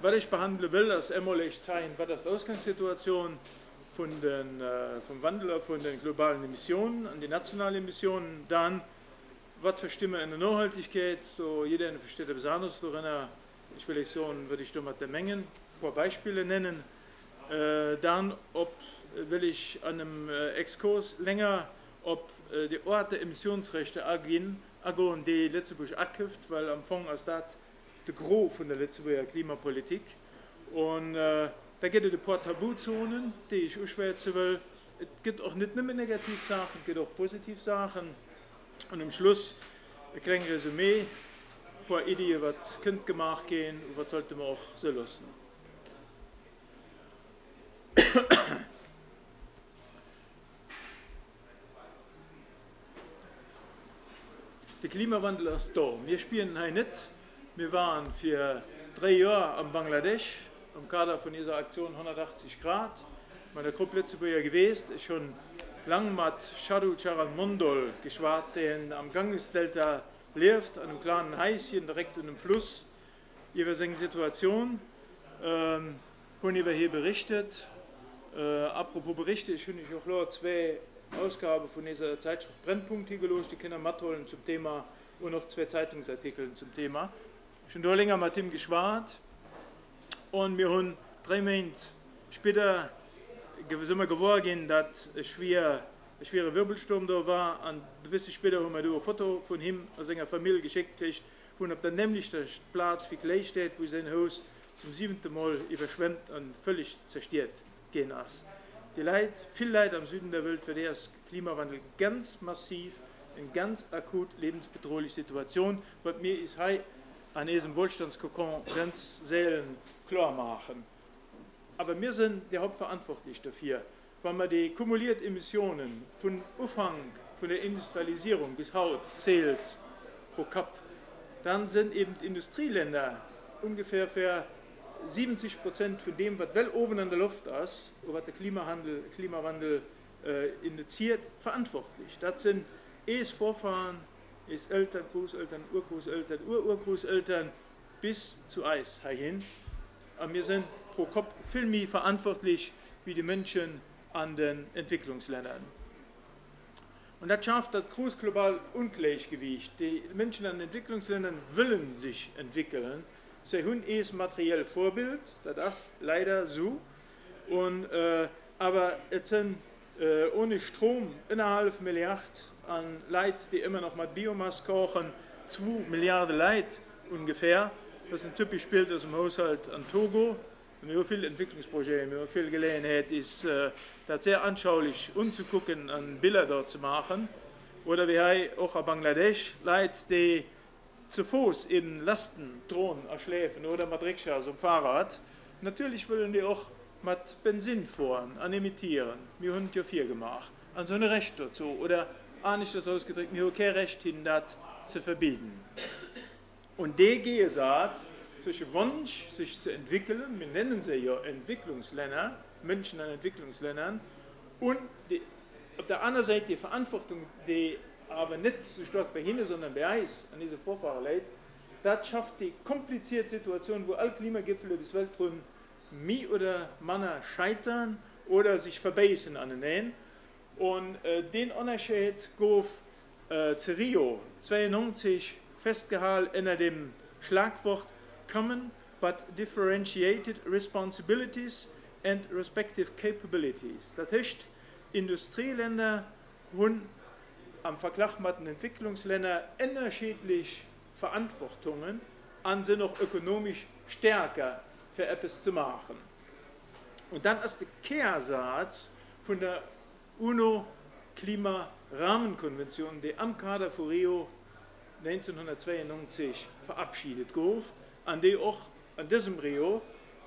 was ich behandeln will, ist einmal zeigen, was ist die Ausgangssituation vom Wandel von den globalen Emissionen an die nationalen Emissionen, dann was verstehen wir in der Nachhaltigkeit, so jeder versteht besonders darin, ich will nicht sagen, würde ich mal der Mengen ein paar Beispiele nennen, dann will ich an einem Exkurs länger, ob die Orte Emissionsrechte agehen, die Lützeburg abkauft, weil am Anfang ist das der Gros von der Lützeburger Klimapolitik. Und da gibt es ein paar Tabuzonen, die ich ausschwärzen will. Es gibt auch nicht nur Negativsachen, es gibt auch Positivsachen. Und am Schluss ein kleines Resümee, ein paar Ideen, was könnte gemacht gehen und was sollte man auch so lassen. Der Klimawandel ist da. Wir spielen hier nicht. Wir waren für 3 Jahre am Bangladesch, im Kader von dieser Aktion 180 Grad. Meine Gruppe Lützeburger gewesen, ist schon lange mit Shadu Charan Mondol geschwart, der am Gangesdelta lebt, an einem kleinen Häuschen direkt in einem Fluss. Über seine Situation haben wir hier berichtet. Apropos Berichte, ich habe auch noch 2 Ausgaben von dieser Zeitschrift Brennpunkt hier gelöst, die Kinder Mattholen zum Thema und noch 2 Zeitungsartikel zum Thema. Ich habe da länger mit ihm geschwart und wir haben 3 Monate später sind wir geworden, dass ein schwerer Wirbelsturm da war. Und ein bisschen später haben wir da ein Foto von ihm und seiner Familie geschickt, wo dann nämlich der Platz wie gleich steht, wo sein Haus zum 7. Mal überschwemmt und völlig zerstört gehen ist. Die Leute, viel Leid am Süden der Welt, für die ist Klimawandel ganz massiv, eine ganz akut lebensbedrohliche Situation, was mir ist an diesem Wohlstandskokon ganz selten klar machen. Aber wir sind der Hauptverantwortlich dafür. Wenn man die kumulierten Emissionen von Anfang von der Industrialisierung bis heute zählt pro Kap, dann sind eben die Industrieländer ungefähr für 70% von dem, was well oben in der Luft ist, und was der Klimawandel indiziert, verantwortlich. Das sind Vorfahren, Eltern, Großeltern, Urgroßeltern, Ururgroßeltern bis zu Eis hin. Und wir sind pro Kopf viel mehr verantwortlich wie die Menschen an den Entwicklungsländern. Und das schafft das große globale Ungleichgewicht. Die Menschen an den Entwicklungsländern wollen sich entwickeln. Sie haben ein materielles Vorbild, das ist leider so. Und, aber es sind ohne Strom 1,5 Milliarden an Leute, die immer noch mit Biomasse kochen, 2 Milliarden Leute ungefähr. Das ist ein typisches Bild aus dem Haushalt an Togo. Wir haben viele Entwicklungsprojekte, wir haben viel Gelegenheit, ist das sehr anschaulich anzugucken, an Bilder dort zu machen. Oder wir haben auch in Bangladesch Leute, die zu Fuß in Lasten, Drohnen erschläfen oder mit Rikschas und Fahrrad. Natürlich wollen die auch mit Benzin fahren, an emittieren. Wir haben ja 4 gemacht. An so ein Recht dazu. Oder anders das ausgedrückt, wir haben kein Recht hin, das zu verbieten. Und der Gegensatz zwischen Wunsch, sich zu entwickeln, wir nennen sie ja Entwicklungsländer, Menschen an Entwicklungsländern, und auf der anderen Seite die Verantwortung, die aber nicht so stark bei ihnen, sondern bei uns, an diese Vorfahren leid, das schafft die komplizierte Situation, wo alle Klimagipfel des Weltraums mehr oder minder scheitern oder sich verbeißen an den Nähen. Und den Unterschied gab zu Rio 92 festgehalten in dem Schlagwort Common but Differentiated Responsibilities and Respective Capabilities. Das heißt, Industrieländer haben am Vergleich mit den Entwicklungsländern unterschiedliche Verantwortungen und sind auch ökonomisch stärker für etwas zu machen. Und dann ist der Kehrsatz von der UNO-Klimarahmenkonvention, die am Kader von Rio 1992 verabschiedet wurde, an die auch an diesem Rio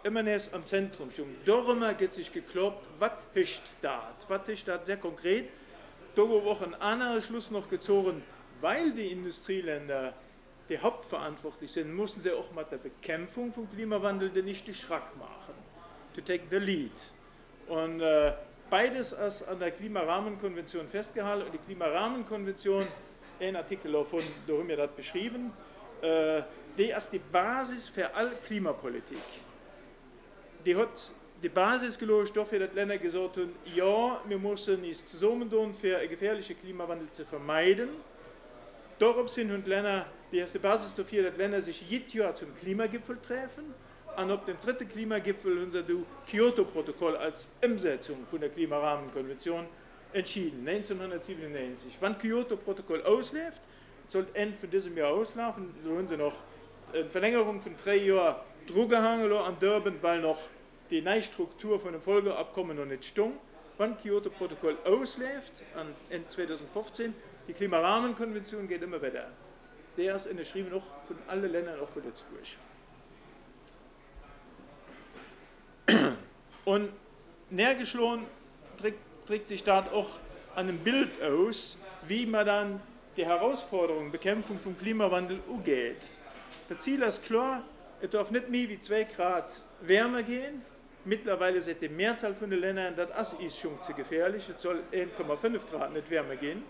immer erst am Zentrum stehen. Darüber geht sich gekloppt, was ist das sehr konkret. Da wurde auch ein anderer Schluss noch gezogen, weil die Industrieländer die hauptverantwortlich sind, müssen sie auch mit der Bekämpfung vom Klimawandel den nicht die Schrack machen. To take the lead. Und beides ist an der Klimarahmenkonvention festgehalten. Und die Klimarahmenkonvention, ein Artikel davon, da haben wir das beschrieben, die ist die Basis für alle Klimapolitik. die hat die Basis gelöst, dafür, dass Länder gesagt haben, ja, wir müssen es zusammen tun, für einen gefährlichen Klimawandel zu vermeiden. Darauf sind und Länder, die erste Basis dafür, dass Länder sich jedes Jahr zum Klimagipfel treffen. Und auf dem dritten Klimagipfel haben sie das Kyoto-Protokoll als Umsetzung von der Klimarahmenkonvention entschieden, 1997. Wann Kyoto-Protokoll ausläuft, soll Ende von diesem Jahr auslaufen, so haben sie noch eine Verlängerung von 3 Jahren drübergehangen an Durban, weil noch die neue Struktur von dem Folgeabkommen noch nicht stimmt. Wann Kyoto-Protokoll ausläuft, Ende 2015, die Klimarahmenkonvention geht immer weiter. Der ist unterschrieben noch von allen Ländern, auch von Lützburg. Und nähergeschlagen trägt sich dort auch an einem Bild aus, wie man dann die Herausforderung, Bekämpfung vom Klimawandel umgeht. Das Ziel ist klar, es darf nicht mehr wie 2 Grad wärmer gehen. Mittlerweile seit der Mehrzahl von den Ländern, das ist schon zu gefährlich, es soll 1,5 Grad nicht wärmer gehen.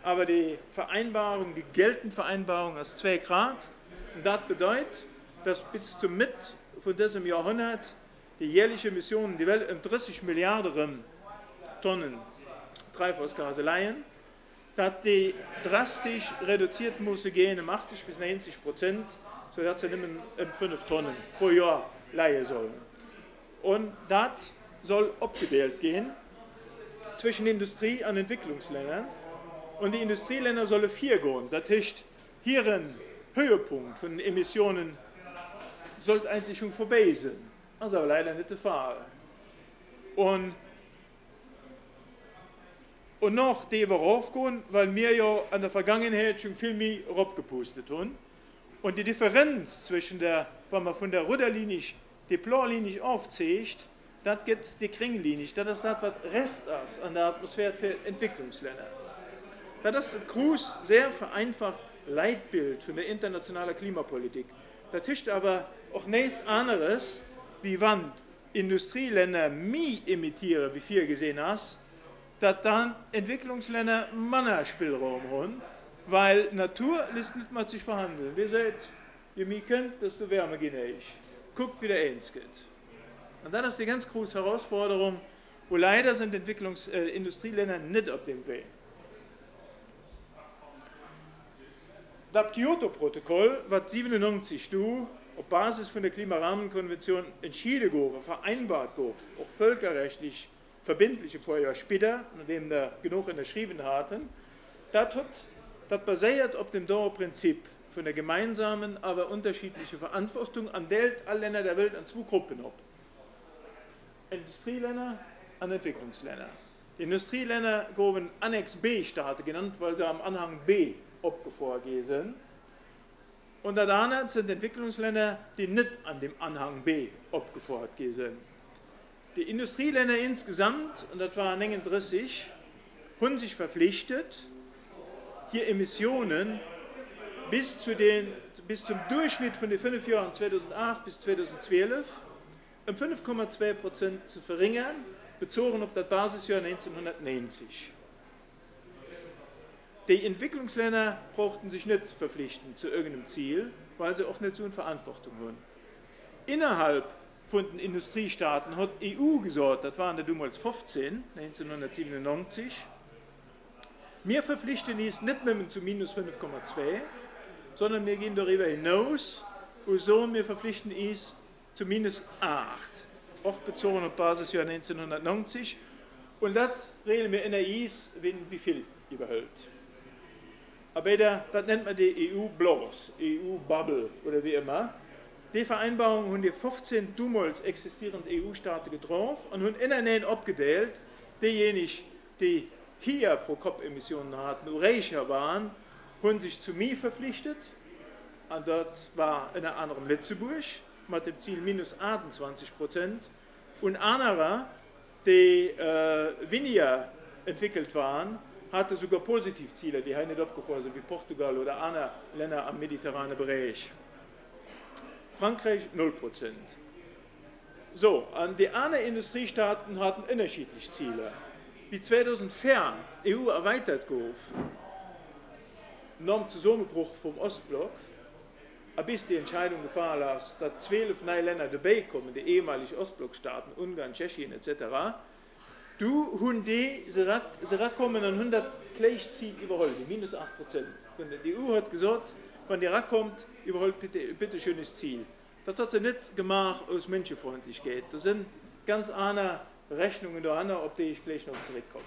Aber die Vereinbarung, die geltende Vereinbarung ist 2 Grad. Und das bedeutet, dass bis zum Mitte von diesem Jahrhundert die jährlichen Emissionen die Welt um 30 Milliarden Tonnen Treibhausgase leihen, dass die drastisch reduziert muss gehen um 80 bis 90%, sodass sie nicht mehr 5 Tonnen pro Jahr leihen sollen. Und das soll abgewählt gehen zwischen Industrie- und Entwicklungsländern. Und die Industrieländer sollen 4 gehen. Das heißt, hier ein Höhepunkt von Emissionen sollte eigentlich schon vorbei sein. Das ist aber leider nicht der Fall. Und noch die wir raufgehen, weil wir ja an der Vergangenheit schon viel mehr abgepustet haben. Und die Differenz zwischen der, wenn man von der Ruderlinie die Planlinie aufzieht, das geht die Kringlinie. Das ist das, was Rest ist an der Atmosphäre für Entwicklungsländer. Das ist ein groß, sehr vereinfacht Leitbild für eine internationale Klimapolitik. Das ist aber auch nichts anderes, wie wann Industrieländer mehr emittieren, wie viel gesehen hast, dass dann Entwicklungsländer mehr Spielraum haben, weil Natur lässt nicht mal sich verhandeln. Wie seht, je mehr könnt, desto wärmer geht ich. Guckt, wie der eins geht. Und das ist die ganz große Herausforderung, wo leider sind Industrieländer nicht auf dem Weg. Das Kyoto-Protokoll, was 97 auf Basis von der Klimarahmenkonvention entschieden wurde, vereinbart wurde, auch völkerrechtlich verbindliche paar Jahre später, nachdem wir genug unterschrieben hatten, das basiert auf dem Dauerprinzip von der gemeinsamen, aber unterschiedlichen Verantwortung an alle Länder der Welt an 2 Gruppen ab. Industrieländer und Entwicklungsländer. Die Industrieländer wurden Annex B-Staaten genannt, weil sie am Anhang B abgefahren sind. Und das andere sind Entwicklungsländer, die nicht an dem Anhang B abgefahren sind. Die Industrieländer insgesamt, und das waren 39, haben sich verpflichtet, hier Emissionen bis zum Durchschnitt von den 5 Jahren 2008 bis 2012 um 5,2% zu verringern, bezogen auf das Basisjahr 1990. Die Entwicklungsländer brauchten sich nicht verpflichten zu irgendeinem Ziel, weil sie auch nicht so eine Verantwortung haben. Innerhalb von den Industriestaaten hat die EU gesagt, das waren damals 15, 1997, wir verpflichten uns nicht mehr zu minus 5,2, sondern wir gehen darüber hinaus und so wir verpflichten uns zu minus 8, auch bezogen auf Basisjahr 1990. Und das regeln wir in der IS, wie viel überhaupt. Aber das nennt man die EU-Blogs, EU-Bubble oder wie immer. Die Vereinbarung haben die 15 damals existierenden EU-Staaten getroffen und haben innen abgedeelt, diejenigen, die hier pro Kopf Emissionen hatten, reicher waren, haben sich zu mir verpflichtet. Und dort war in anderem Lützeburg mit dem Ziel minus 28%. Und andere, die weniger entwickelt waren, hatte sogar Positivziele, die nicht abgefahren sind, wie Portugal oder andere Länder am mediterranen Bereich. Frankreich 0%. So, und die anderen Industriestaaten hatten unterschiedliche Ziele. Wie 2004 EU erweitert wurde, nach dem Zusammenbruch vom Ostblock, bis die Entscheidung gefallen ist, dass 12 neue Länder dabei kommen, die ehemaligen Ostblockstaaten, Ungarn, Tschechien etc., du haben die, sie kommen an 100 Gleichziel überholt, minus 8%. Die EU hat gesagt, wenn die rankommt, überholt bitte schönes Ziel. Das hat sie nicht gemacht aus Menschenfreundlichkeit. Das sind ganz andere Rechnungen da, auf die ich gleich noch zurückkomme.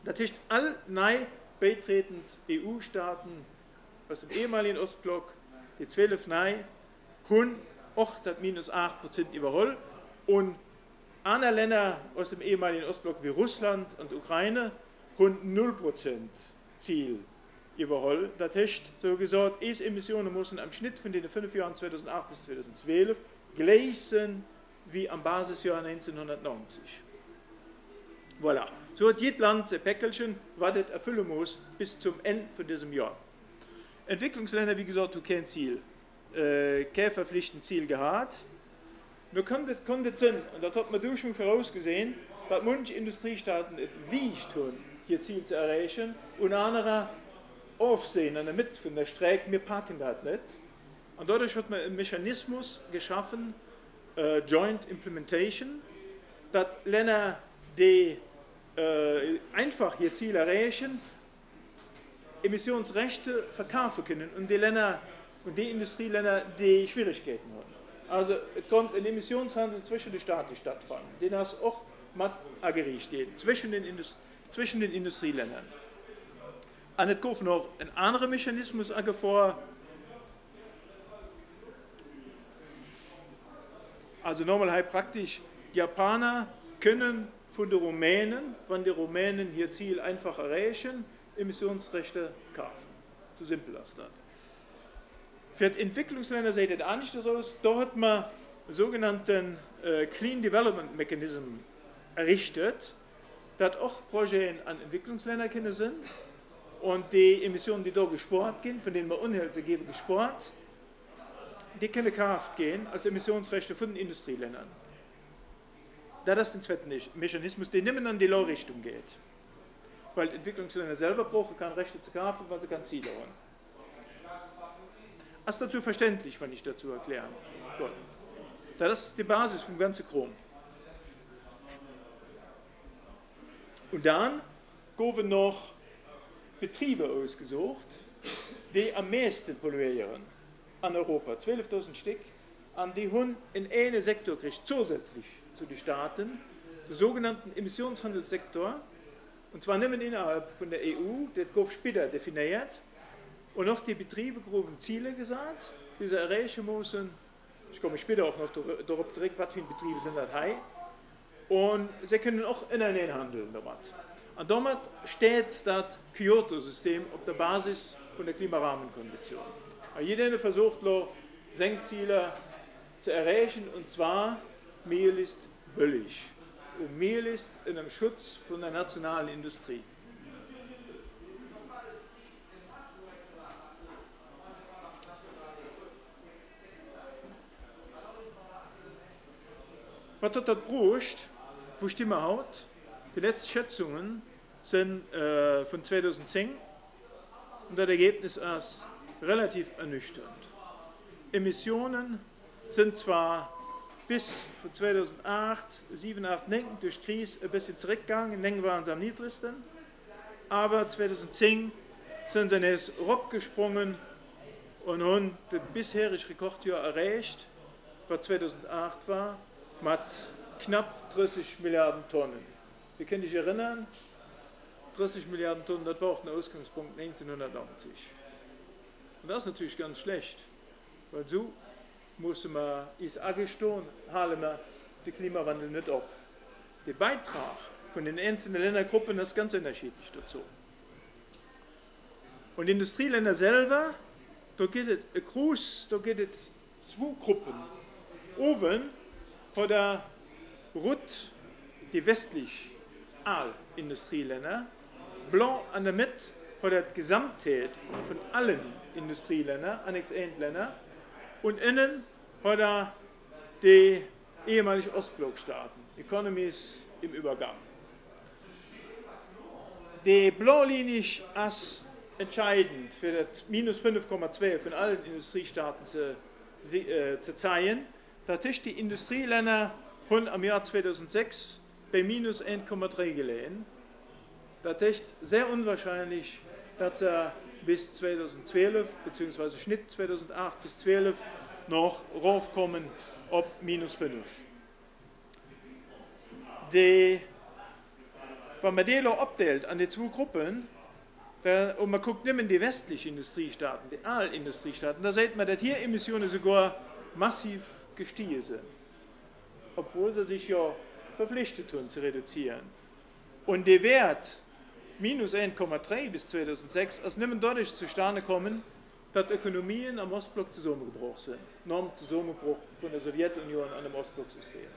Das heißt, all neu beitretend EU-Staaten aus dem ehemaligen Ostblock, die 12 neu, haben auch das minus 8% überholt. Und andere Länder aus dem ehemaligen Ostblock wie Russland und Ukraine haben 0% Ziel überholt. Das heißt, so gesagt, Emissionen müssen am Schnitt von den 5 Jahren 2008 bis 2012 gleich sein wie am Basisjahr 1990. Voilà. So hat jedes Land ein Päckelchen, was das erfüllen muss bis zum Ende von diesem Jahr. Entwicklungsländer, wie gesagt, haben kein Ziel, kein verpflichtendes Ziel gehabt. Nur kann das sein, und das hat man durch schon vorausgesehen, dass manche Industriestaaten es leicht haben, ihr Ziel zu erreichen, und andere aufsehen an der Mitte von der Strecke, wir packen das nicht. Und dadurch hat man einen Mechanismus geschaffen, Joint Implementation, dass Länder, die einfach ihr Ziel erreichen, Emissionsrechte verkaufen können und die Länder und die Industrieländer, die Schwierigkeiten haben. Also es kommt ein Emissionshandel zwischen den Staaten stattfinden, den das auch mit angerichtet geht, zwischen den Industrieländern. Und es kommt noch ein anderer Mechanismus vor. Also nochmal praktisch, Japaner können von den Rumänen, wenn die Rumänen ihr Ziel einfach erreichen, Emissionsrechte kaufen. So simpel ist das. Für die Entwicklungsländer sieht das auch nicht so aus. Da hat man einen sogenannten Clean Development Mechanism errichtet, dass auch Projekte an Entwicklungsländern sind und die Emissionen, die da gespart gehen, von denen man Unhälse geben, gespart, die können gekauft gehen als Emissionsrechte von den Industrieländern. Das ist der zweite Mechanismus, der nicht mehr in die Richtung geht. Weil Entwicklungsländer selber brauchen keine Rechte zu kaufen, weil sie keine Ziele haben. Das ist dazu verständlich, wenn ich dazu erkläre. Gut. Das ist die Basis vom ganzen Chrom. Und dann werden noch Betriebe ausgesucht, die am meisten polluieren an Europa. 12.000 Stück. An die haben in einen Sektor gekriegt, zusätzlich zu den Staaten, den sogenannten Emissionshandelssektor. Und zwar nicht mehr innerhalb von der EU, der wird später definiert. Und auch die Betriebe haben Ziele gesagt, die sie erreichen müssen. Ich komme später auch noch darauf zurück, was für Betriebe sind das hier. Und sie können auch ineinander handeln damit. Und damit steht das Kyoto-System auf der Basis von der Klimarahmenkonvention. Jeder versucht, Senkziele zu erreichen, und zwar möglichst billig. Und möglichst in einem Schutz von der nationalen Industrie. Was hat das gebraucht? Wo stehen wir heute? Die letzten Schätzungen sind von 2010 und das Ergebnis ist relativ ernüchternd. Emissionen sind zwar bis von 2008, 2007, 2008, 2009 durch Krise ein bisschen zurückgegangen, in waren sie am niedrigsten, aber 2010 sind sie jetzt abgesprungen und haben das bisherige Rekordjahr erreicht, was 2008 war, mit knapp 30 Milliarden Tonnen. Wir können dich erinnern, 30 Milliarden Tonnen, das war auch ein Ausgangspunkt 1990. Und das ist natürlich ganz schlecht, weil so musste man ist angestehen, halten wir den Klimawandel nicht ab. Der Beitrag von den einzelnen Ländergruppen ist ganz unterschiedlich dazu. Und die Industrieländer selber, da geht es zwei Gruppen. Oben vor der Rot, die westlich Industrieländer, blanc an der Mitte vor der Gesamtheit von allen Industrieländern, Annex 1 Länder, und innen hat die ehemaligen Ostblockstaaten, Economies im Übergang. Die Blailinie ist entscheidend für das minus 5,2 von allen Industriestaaten zu zeigen, dass die Industrieländer am Jahr 2006 bei minus 1,3 gelegen. Das ist sehr unwahrscheinlich, dass er bis 2012 bzw. Schnitt 2008 bis 2012 noch raufkommen auf minus 5. Wenn man die abteilt an die zwei Gruppen, und man guckt nicht mehr in die westlichen Industriestaaten, die Aalindustriestaaten, da sieht man, dass hier Emissionen sogar massiv gestiegen sind, obwohl sie sich ja verpflichtet haben zu reduzieren. Und der Wert minus 1,3 bis 2006 ist nicht mehr dadurch zustande gekommen, dass Ökonomien am Ostblock zusammengebrochen sind. Enorm Zusammenbruch von der Sowjetunion an dem Ostblocksystem.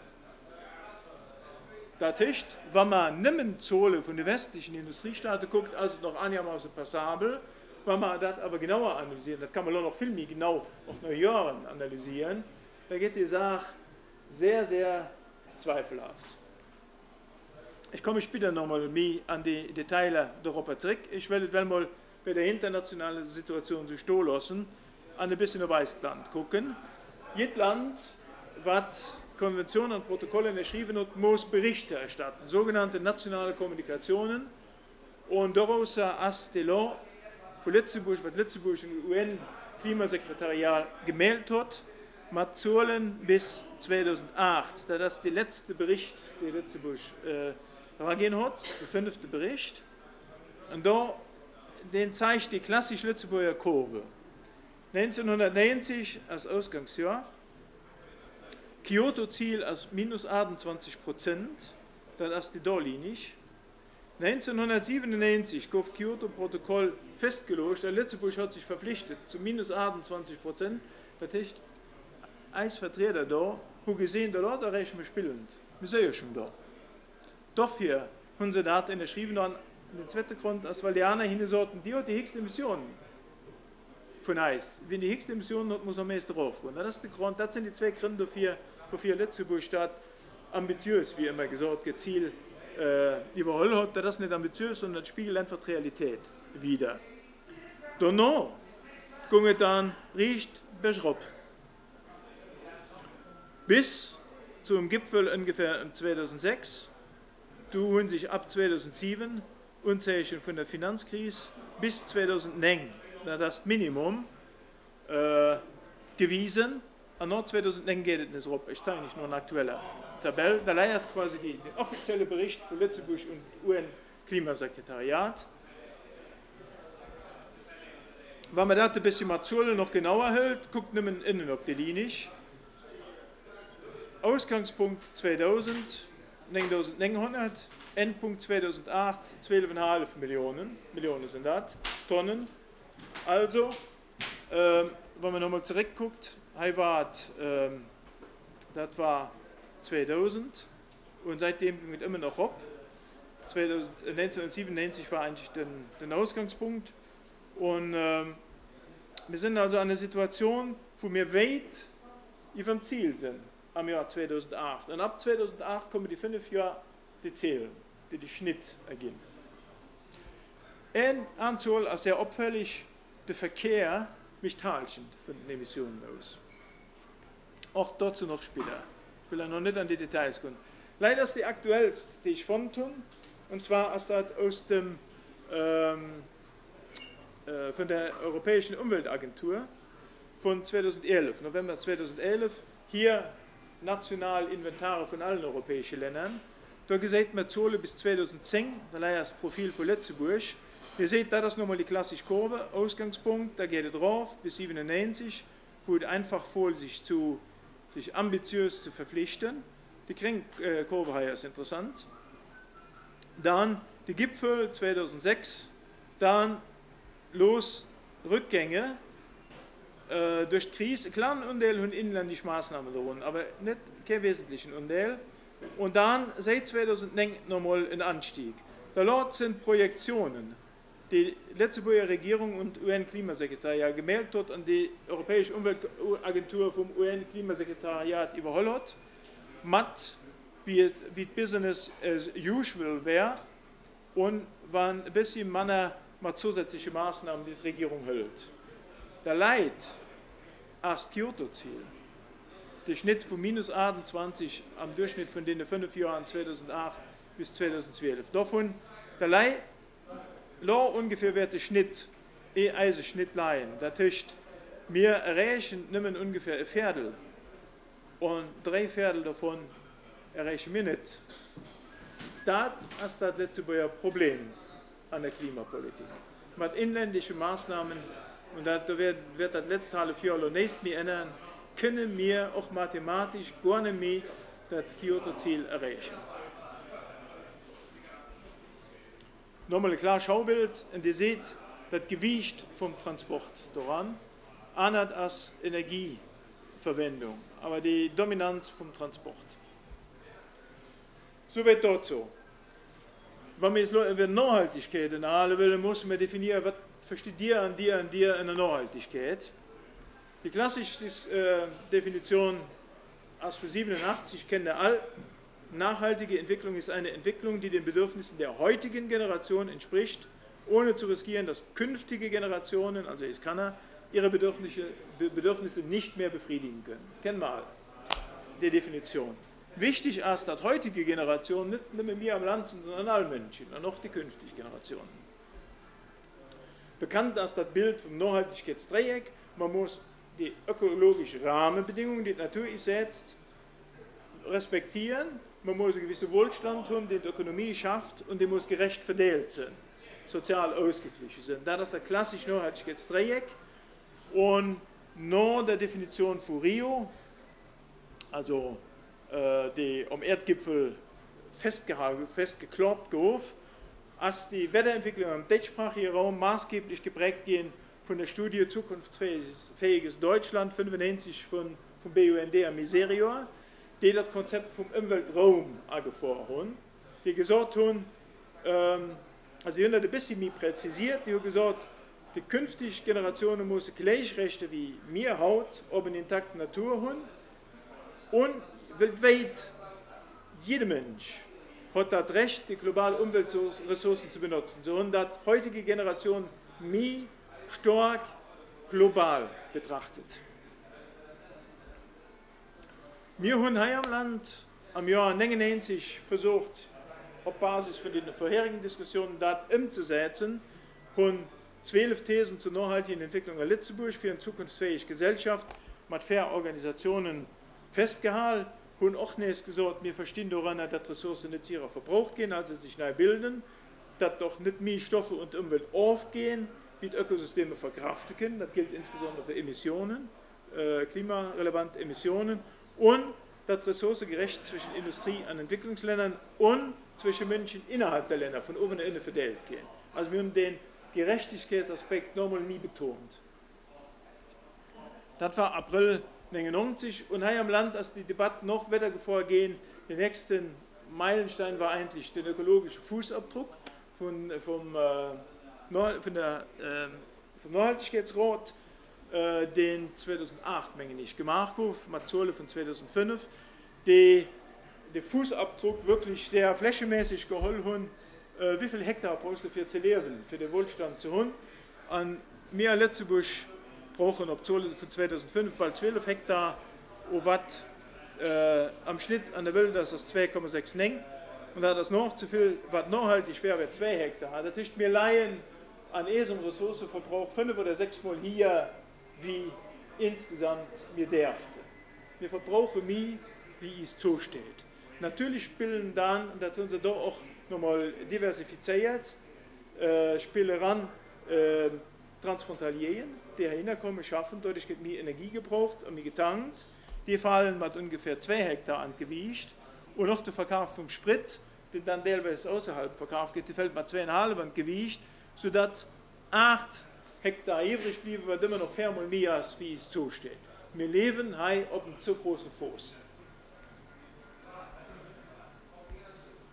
Das heißt, wenn man nicht mehr Zolle von den westlichen Industriestaaten guckt, also noch einigermaßen passabel, wenn man das aber genauer analysiert, das kann man auch noch viel mehr genau, auch nach Jahren analysieren, da geht die Sache sehr, sehr zweifelhaft. Ich komme später nochmal mehr an die Details der Europa zurück. Ich werde mal bei der internationalen Situation so stehen lassen, an ein bisschen auf Weißland gucken. Jedes Land, was Konventionen und Protokolle geschrieben hat, muss Berichte erstatten, sogenannte nationale Kommunikationen. Und daraus ist die Law von Lützeburg, was Lützeburg im UN-Klimasekretariat gemeldet hat, mit Zahlen bis 2008. Das ist der letzte Bericht, den Lützeburg reagiert hat, der 5. Bericht. Und da den zeigt die klassische Lützeburger Kurve. 1990 als Ausgangsjahr, Kyoto-Ziel als minus 28%, das ist die Dollinie. 1997 gab Kyoto-Protokoll festgelegt, der Lützeburg hat sich verpflichtet zu minus 28%. Das heißt, als Vertreter da, wo gesehen, da reichen wir spielend. Wir sehen ja schon da. Dafür haben sie das geschrieben, und der zweite Grund ist, weil die anderen hingesorten, die hat die höchste Emissionen von Eis. Wenn die höchste Emissionen hat, muss am meisten raufgehen. Das ist der Grund, das sind die zwei Gründe wofür Lützeburg Stadt ambitiös, wie immer gesagt, Ziel überholt hat. Das ist nicht ambitiös, sondern das spiegelt einfach die Realität wider. Danach ging es dann riecht bergab. Bis zum Gipfel ungefähr 2006. Du haben sich ab 2007 Unzeichen von der Finanzkrise bis 2009, das Minimum, gewiesen. Und nach 2009 geht es nicht so. Ich zeige nicht nur eine aktuelle Tabelle. Da ist quasi der offizielle Bericht von Lützeburg und UN-Klimasekretariat. Wenn man das ein bisschen mal noch genauer hält, guckt man innen auf die Linie. Ausgangspunkt 2000, 9.900, Endpunkt 2008, 12,5 Millionen sind das, Tonnen. Also, wenn man nochmal zurückguckt, das war 2000 und seitdem ging es immer noch ab. 1997 war eigentlich der Ausgangspunkt und wir sind also an einer Situation, wo wir weit über dem Ziel sind am Jahr 2008. Und ab 2008 kommen die 5 Jahre, die zählen, die Schnitt ergeben. Ein Anzahl ist sehr auffällig, der Verkehr mich talschend von den Emissionen aus. Auch dazu noch später. Ich will ja noch nicht an die Details gehen. Leider ist die aktuellste, die ich fand, und zwar ist das aus dem, von der Europäischen Umweltagentur von 2011, November 2011, hier national Inventare von allen europäischen Ländern. Da seht man Zahlen bis 2010, da ist das Profil von Lützeburg. Ihr seht, das ist nochmal die klassische Kurve, Ausgangspunkt, da geht es drauf bis 97, wo es einfach voll sich ambitiös zu verpflichten. Die Kurve hier ist interessant. Dann die Gipfel 2006, dann los Rückgänge durch die Krise, einen kleinen Anteil und inländische Maßnahmen darum, aber nicht keinen wesentlichen Anteil. Und dann seit 2009 nochmal ein Anstieg. Da sind Projektionen, die Lützeburger Regierung und UN-Klimasekretariat gemeldet hat an die Europäische Umweltagentur vom UN-Klimasekretariat überholt hat, matt wie Business as usual wäre und waren ein bisschen Männer mit zusätzlichen Maßnahmen die Regierung hält. Der Leid als Kyoto-Ziel, der Schnitt von minus 28 am Durchschnitt von den 5 Jahren 2008 bis 2012. Davon der Leid ungefähr wird der Schnitt, Schnitt leihen. Das heißt, wir erreichen nicht mehr ungefähr ein Viertel und 3 Viertel davon erreichen wir nicht. Das ist das letzte Problem an der Klimapolitik. Mit inländischen Maßnahmen, und da wird das letzte halbe Jahr noch nicht mehr ändern, können wir auch mathematisch gar nicht mehr das Kyoto-Ziel erreichen. Nochmal ein klares Schaubild, und ihr seht das Gewicht vom Transport daran, anders als Energieverwendung, aber die Dominanz vom Transport. So wird dazu. Wenn wir jetzt über Nachhaltigkeit alle wollen, muss man definieren, was versteht ihr an dir in der Nachhaltigkeit. Die klassische Definition aus für 87 kennen wir all. Nachhaltige Entwicklung ist eine Entwicklung, die den Bedürfnissen der heutigen Generation entspricht, ohne zu riskieren, dass künftige Generationen, also es kann er, ihre Bedürfnisse nicht mehr befriedigen können. Kennen wir alle die Definition. Wichtig ist, dass heutige Generationen nicht nur wir am Land sind, sondern alle Menschen und auch die künftigen Generationen. Bekannt ist das Bild vom Nachhaltigkeitsdreieck. Man muss die ökologischen Rahmenbedingungen, die die Natur setzt, respektieren. Man muss einen gewissen Wohlstand haben, den die Ökonomie schafft, und die muss gerecht verteilt sein, sozial ausgeglichen sein. Das ist das klassische Nachhaltigkeitsdreieck. Und nach der Definition von Rio, also die am Erdgipfel festgekloppt gehofen, als die Wetterentwicklung im deutschsprachigen Raum maßgeblich geprägt gehen von der Studie Zukunftsfähiges Deutschland 95 von BUND am Miserior, die das Konzept vom Umweltraum angefahren haben, die gesagt haben, also die haben das ein bisschen mehr präzisiert, die haben gesagt, die künftigen Generationen müssen Gleichrechte wie mir Haut, ob in intakten Natur haben, und weltweit jeder Mensch hat das Recht, die globalen Umweltressourcen zu benutzen, so und das heutige Generation mehr stark global betrachtet. Wir haben hier im Land am Jahr 1999 versucht, auf Basis von den vorherigen Diskussionen das umzusetzen, von 12 Thesen zur nachhaltigen Entwicklung in Lützeburg für eine zukunftsfähige Gesellschaft mit fairen Organisationen festgehalten. Und auch nicht gesagt, wir verstehen daran, dass Ressourcen nicht hier verbraucht gehen, also sich neu bilden, dass doch nicht mehr Stoffe und Umwelt aufgehen, wie die Ökosysteme verkraften können. Das gilt insbesondere für Emissionen, klimarelevante Emissionen, und dass ressourcengerecht zwischen Industrie- und Entwicklungsländern und zwischen Menschen innerhalb der Länder von oben nach innen verteilt gehen. Also wir haben den Gerechtigkeitsaspekt nochmal nie betont. Das war April 1999, und hier im Land, als die Debatten noch weiter vorgehen, der nächste Meilenstein war eigentlich der ökologische Fußabdruck vom Nachhaltigkeitsrat, den 2008 nicht gemacht wurde, mit Zahlen von 2005, die den Fußabdruck wirklich sehr flächenmäßig geholfen haben, wie viel Hektar brauchst du für zu leben, für den Wohlstand zu haben. Und wir in Lützeburg brauchen auf Zahlen von 2005 bald 12 Hektar, und was am Schnitt an der Welt das ist 2,6 Neng, und da das noch zu viel, was nachhaltig wäre, wäre 2 Hektar. Das heißt, wir leihen an diesem Ressourcenverbrauch 5 oder 6 Mal hier, wie insgesamt wir dürften. Wir verbrauchen mehr, wie es zusteht. Natürlich spielen dann, und das tun sie doch auch nochmal diversifiziert, spielen ran Transfrontalien, die hinkommen, schaffen, dadurch wird mehr Energie gebraucht und mehr getankt. Die fallen mit ungefähr 2 Hektar an Gewicht. Und auch der Verkauf vom Sprit, der dann teilweise außerhalb verkauft wird, die fällt mit 2,5 an Gewicht, sodass 8 Hektar übrig bleiben, was immer noch viermal mehr ist, wie es zusteht. Wir leben hier auf einem zu großen Fuß.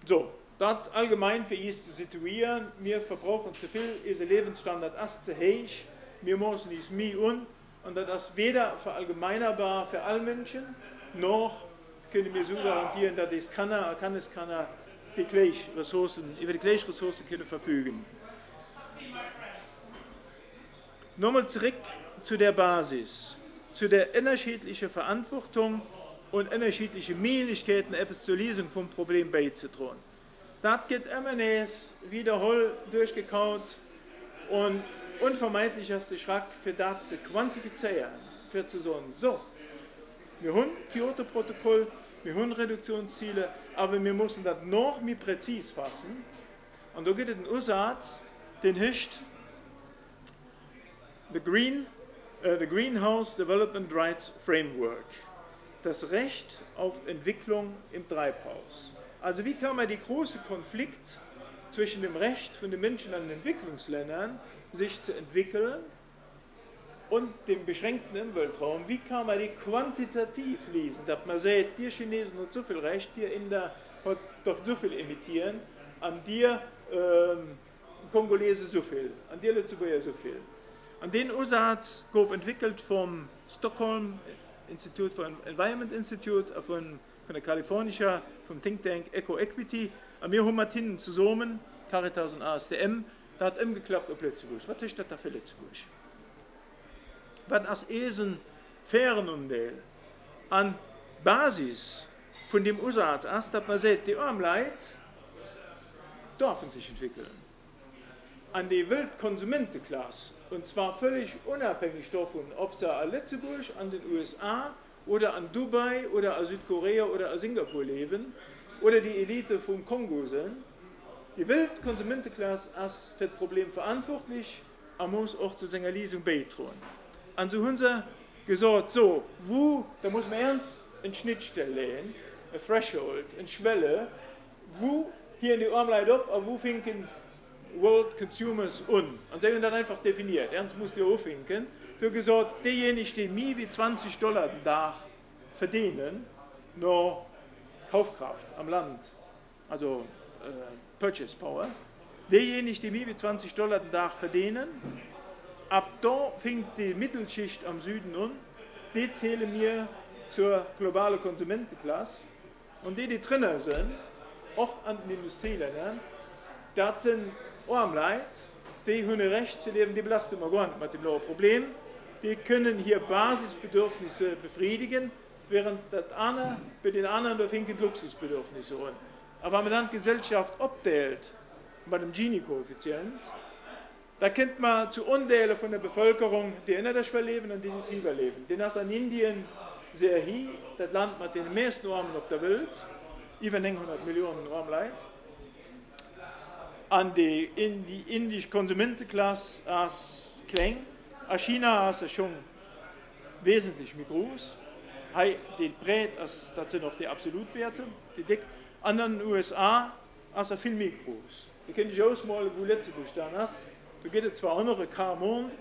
So, das allgemein für uns zu situieren, wir verbrauchen zu viel, unser Lebensstandard ist zu hoch, wir müssen es mehr und das ist weder verallgemeinerbar für alle Menschen, noch können wir so garantieren, dass es über die gleichen Ressourcen können verfügen. Nochmal zurück zu der Basis, zu der unterschiedlichen Verantwortung und unterschiedlichen Möglichkeiten, etwas zur Lösung vom Problem beizutragen. Das geht immer wiederholt durchgekaut und unvermeidlich ist der Schreck für das zu quantifizieren, für zu sagen, so, wir haben Kyoto-Protokoll, wir haben Reduktionsziele, aber wir müssen das noch mehr präzise fassen. Und da gibt es einen Aussatz, den heißt the Greenhouse Development Rights Framework, das Recht auf Entwicklung im Treibhaus. Also wie kann man die große Konflikt zwischen dem Recht von den Menschen an den Entwicklungsländern, sich zu entwickeln, und dem beschränkten Umweltraum, wie kann man die quantitativ lesen, dass man sagt, die Chinesen haben so viel Recht, die Inder hat doch so viel emittieren, an dir Kongolese so viel, an dir Lützeburger so viel. An den Aussatz wurde entwickelt vom Stockholm Institute for Environment Institute, von der kalifornischen, vom Think Tank Eco-Equity, und wir haben mit hinten zusammen, Caritas und ASTM, da hat geklappt auf Lützeburg. Was ist das da für Lützeburg? Was als ein fairen Umteil an Basis von dem Aussatz ist, dass man sagt, die armen Leute dürfen sich entwickeln. An die Weltkonsumentenklasse, und zwar völlig unabhängig davon, ob sie an Lützeburg, an den USA oder an Dubai oder an Südkorea oder an Singapur leben oder die Elite vom Kongo sind. Die Weltkonsumentenklasse ist für das Problem verantwortlich und muss auch zu seiner Lösung beitragen. Und so haben sie gesagt, so, da muss man ernst eine Schnittstelle legen, ein Threshold, eine Schwelle, wo hier in die Armleite ab, und wo finken World Consumers an. Und sie haben das einfach definiert, ernst muss die auffinken. Sie haben gesagt, diejenigen, die mehr wie $20 den Tag verdienen, noch Kaufkraft am Land, also Purchase Power, diejenigen, die mehr wie $20 den Tag verdienen, ab da fängt die Mittelschicht am Süden an, die zählen wir zur globalen Konsumentenklasse. Und die drinnen sind, auch an den Industrieländern, das sind arme Leute, die haben ein Recht zu leben, die belasten wir gar nicht mit dem Problem. Die können hier Basisbedürfnisse befriedigen, während das andere, bei den anderen da fängt Luxusbedürfnisse an. Aber wenn man dann die Gesellschaft abteilt, bei dem Gini-Koeffizient, da kennt man zu Undelen von der Bevölkerung, die unter der Schwelle leben und die drüber leben. Den ist in Indien sehr hoch, das Land mit den meisten Armen auf der Welt, über 900 Millionen arme Leute. An die indische Konsumentenklasse ist klein, an China ist es schon wesentlich mehr groß. Die Breit, das sind noch die Absolutwerte, die dick. An den USA ist es viel mehr groß. Ihr könnt euch ausmalen, wo Lützeburg dann ist. Da geht es zwar auch noch ein Carmond,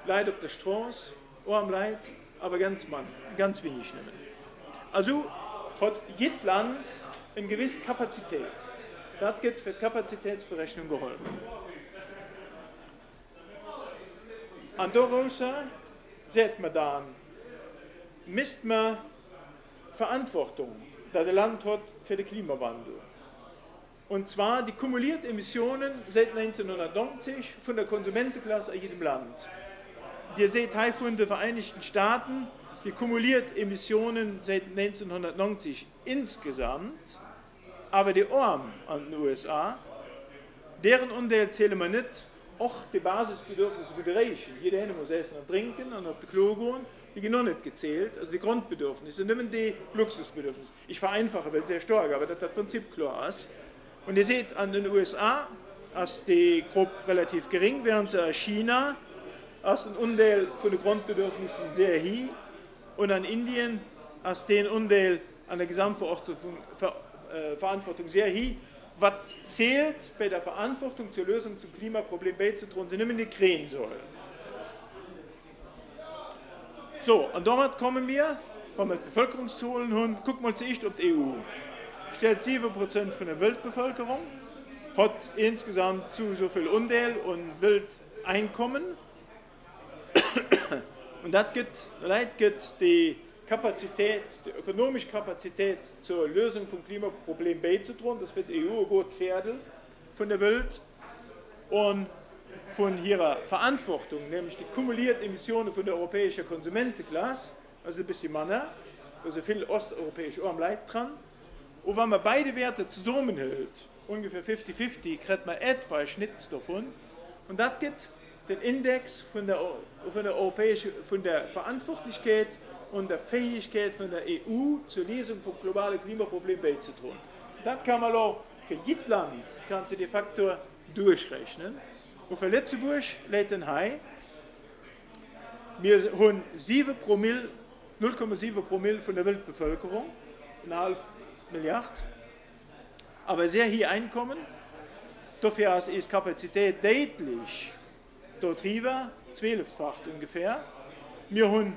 Leute auf der Straße, arme Leute, aber ganz wenig nehmen. Also hat jedes Land eine gewisse Kapazität. Das geht für die Kapazitätsberechnung geholfen. An daraus sagt man dann, misst man Verantwortung, die das Land hat für den Klimawandel. Und zwar die kumulierten Emissionen seit 1990 von der Konsumentenklasse in jedem Land. Ihr seht hier von den Vereinigten Staaten die kumuliert Emissionen seit 1990 insgesamt, aber die Armen an den USA, deren Anteil zählen wir nicht, auch die Basisbedürfnisse für die Reichen. Jeder muss essen und trinken und auf die Klo gehen, die gehen noch nicht gezählt, also die Grundbedürfnisse, nehmen die Luxusbedürfnisse. Ich vereinfache, weil es sehr stark, aber das Prinzip klar ist. Und ihr seht an den USA, ist die Gruppe relativ gering, während sie China ist ein Anteil von den Grundbedürfnissen sehr hoch und an Indien ist den Anteil an der Gesamtverantwortung sehr hoch. Was zählt bei der Verantwortung zur Lösung zum Klimaproblem beizutragen, sind immer die Krähensäulen. So, und damit kommen wir, wenn wir Bevölkerungszahlen haben, gucken wir zuerst auf die EU. Stellt 7% von der Weltbevölkerung, hat insgesamt zu so viel Anteil und Welteinkommen. Und das gibt die Kapazität, die ökonomische Kapazität zur Lösung vom Klimaproblem beizutragen. Das wird die EU gut Viertel von der Welt. Und von ihrer Verantwortung, nämlich die kumulierte Emissionen von der europäischen Konsumentenklasse, also ein bisschen mehr, also viel osteuropäische Arm Leid dran. Und wenn man beide Werte zusammenhält, ungefähr 50-50, kriegt man etwa einen Schnitt davon. Und das gibt den Index von der Verantwortlichkeit und der Fähigkeit von der EU zur Lösung von globalen Klimaproblemen beizutragen. Das kann man auch für jedes Land, kann sie de facto durchrechnen. Und für Lützeburg lädt den Hai, wir haben 0,7 Promille von der Weltbevölkerung, 1,5 Milliarden, aber sehr hier Einkommen, dafür ist Kapazität deutlich dort drüber, 12-fach ungefähr. Wir haben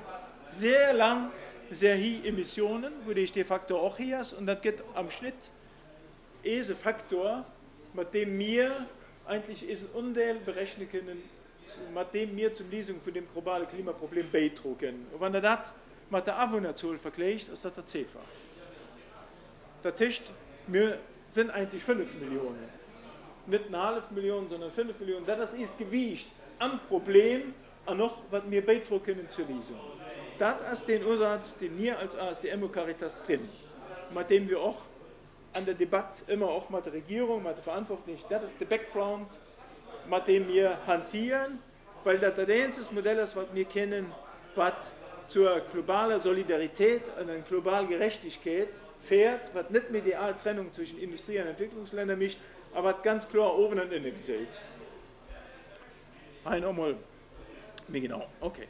sehr lang, sehr hohe Emissionen, wo die de facto auch hier ist, und das geht am Schnitt ein Faktor, mit dem wir eigentlich einen Unteil berechnen können, mit dem wir zur Lösung von dem globalen Klimaproblem beitragen. Und wenn er das mit der Einwohnerzahl vergleicht, ist das der 10-fach. Das heißt, wir sind eigentlich 5 Millionen. Nicht 1,5 Millionen, sondern 5 Millionen. Das ist Gewicht am Problem und noch, was wir beitragen können zur Lösung. Das ist der Ansatz, den wir als ASDM und Caritas drin, mit dem wir auch an der Debatte immer auch mit der Regierung, mit der Verantwortlichen, das ist der Background, mit dem wir hantieren, weil das einzige Modell ist, was wir kennen, was zur globalen Solidarität und einer globalen Gerechtigkeit fährt, was nicht mit der Trennung zwischen Industrie- und Entwicklungsländern mischt, aber was ganz klar oben und innen sieht. Einmal, wie genau, okay.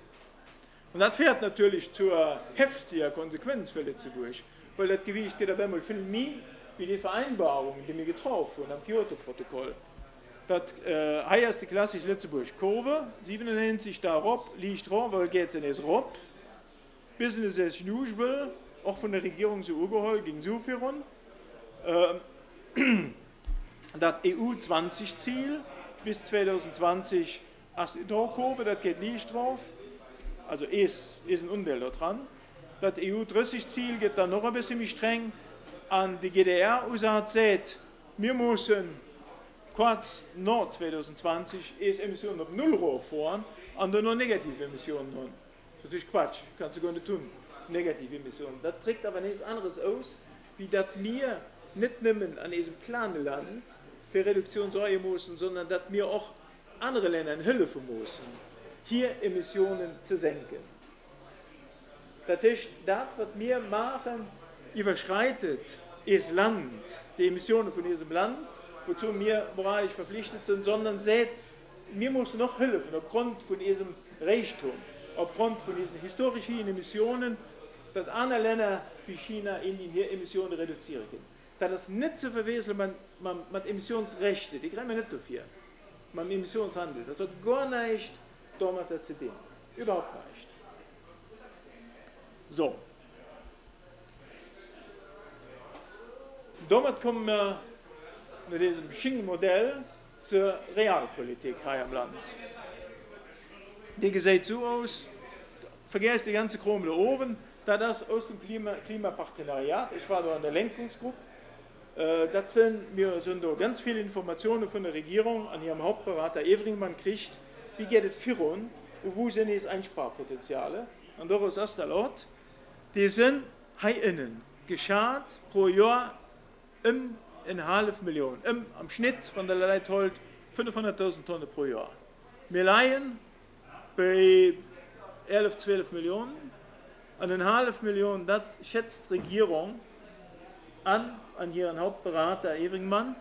Und das führt natürlich zur heftigen Konsequenz für Lützeburg, weil das Gewicht geht aber einmal viel mehr wie die Vereinbarungen, die wir getroffen haben am Kyoto-Protokoll. Das hier ist die klassische Lützeburg-Kurve, 97 da rob, liegt rob, weil geht es in rob. Business as usual, auch von der Regierung so überholt, ging so viel rund. Das EU-20-Ziel bis 2020 als Kurve, das geht liegt drauf. Also ist ein Unteil da dran. Das EU-30-Ziel geht dann noch ein bisschen streng. An die GDR-Usat sagt, wir müssen kurz nach 2020 Emissionen auf Null rauffahren und dann noch negative Emissionen haben. Das ist natürlich Quatsch, kannst du gar nicht tun. Negative Emissionen. Das trägt aber nichts anderes aus, wie dass wir nicht nehmen an diesem kleinen Land für Reduktion sorgen müssen, sondern dass wir auch andere Ländern helfen müssen, hier Emissionen zu senken. Das ist das, was wir machen, überschreitet das Land, die Emissionen von diesem Land, wozu wir moralisch verpflichtet sind, sondern seht, wir müssen noch helfen, aufgrund von diesem Reichtum, aufgrund von diesen historischen Emissionen, dass andere Länder wie China, Indien hier Emissionen reduzieren können. Das ist nicht zu verwechseln mit Emissionsrechten, die kriegen wir nicht dafür, mit Emissionshandel. Das hat gar nicht damit zu tun. Überhaupt nicht. So. Damit kommen wir mit diesem Schengen-Modell zur Realpolitik hier im Land. Die sieht so aus, vergesst die ganze Krone da oben, das ist aus dem Klimapartenariat, ich war da in der Lenkungsgruppe, das sind da ganz viele Informationen von der Regierung an ihrem Hauptberater Everingmann kriegt, wie geht es für uns und wo sind die Einsparpotenziale. Und daraus ist der Ort, die sind hier innen geschart pro Jahr um 1,5 Millionen, am Schnitt von der Leithold 500.000 Tonnen pro Jahr. Wir leihen bei 11, 12 Millionen, an 1,5 Millionen, das schätzt die Regierung an ihren Hauptberater Everingmann.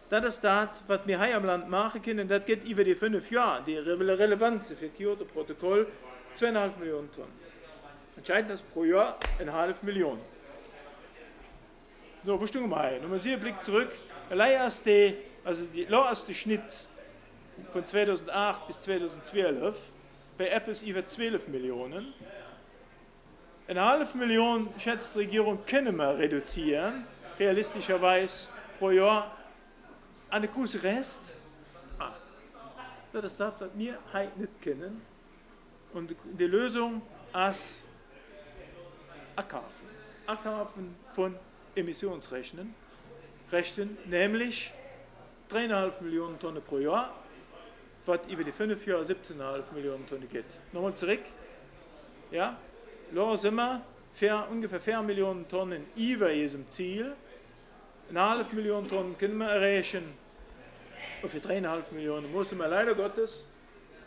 Das ist das, was wir hier am Land machen können, das geht über die 5 Jahre, die Relevanz für das Kyoto-Protokoll, 2,5 Millionen Tonnen. Entscheidend ist pro Jahr 1,5 Millionen. So, wo stehen wir hier? Nochmal hier, Blick zurück. Der erste Schnitt von 2008 bis 2012 bei Apple über 12 Millionen. 1,5 Millionen, schätzt die Regierung, können wir reduzieren, realistischerweise pro Jahr. Eine große Rest, das ist das, was wir heute nicht kennen. Und die Lösung ist Abkaufen von Emissionsrechten, nämlich 3,5 Millionen Tonnen pro Jahr was über die 5 Jahre 17,5 Millionen Tonnen geht. Nochmal zurück. Ja, da sind wir ungefähr 4 Millionen Tonnen über diesem Ziel. 1,5 Millionen Tonnen können wir erreichen. Und für 3,5 Millionen mussten wir leider Gottes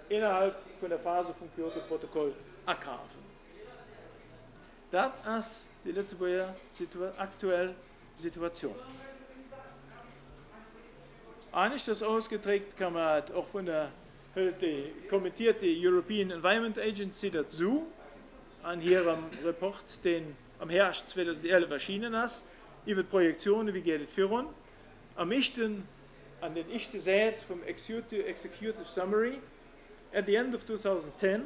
innerhalb von der Phase vom Kyoto-Protokoll abkaufen. Das ist die letzte aktuelle Situation. Eigentlich das ausgedrückt kann man auch von der kommentierte European Environment Agency dazu an ihrem Report, den am Herbst 2011 erschienen ist, über Projektionen, wie geht es führen. An den echten Satz vom Executive Summary, at the end of 2010,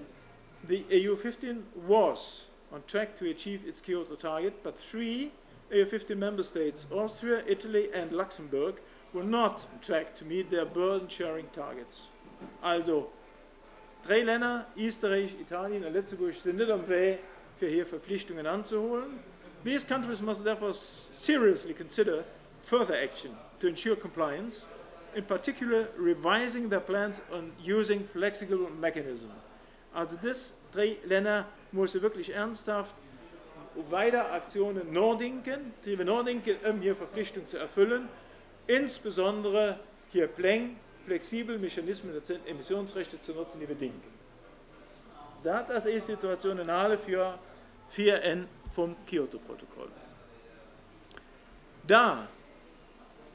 the EU15 was on track to achieve its Kyoto target, but 3 EU15 member states, Austria, Italy and Luxembourg, were not on track to meet their burden-sharing targets. Also, 3 Länder, Österreich, Italien und Luxemburg, sind nicht am Weg, für hier Verpflichtungen anzuholen. These countries must therefore seriously consider further action to ensure compliance, in particular revising their plans on using flexible mechanisms. Also, diese 3 Länder müssen wirklich ernsthaft weiter Aktionen nachdenken, um hier Verpflichtungen zu erfüllen, insbesondere hier flexible Mechanismen, das sind Emissionsrechte zu nutzen, die wir denken. Das ist die Situation in alle für 4N vom Kyoto-Protokoll. Da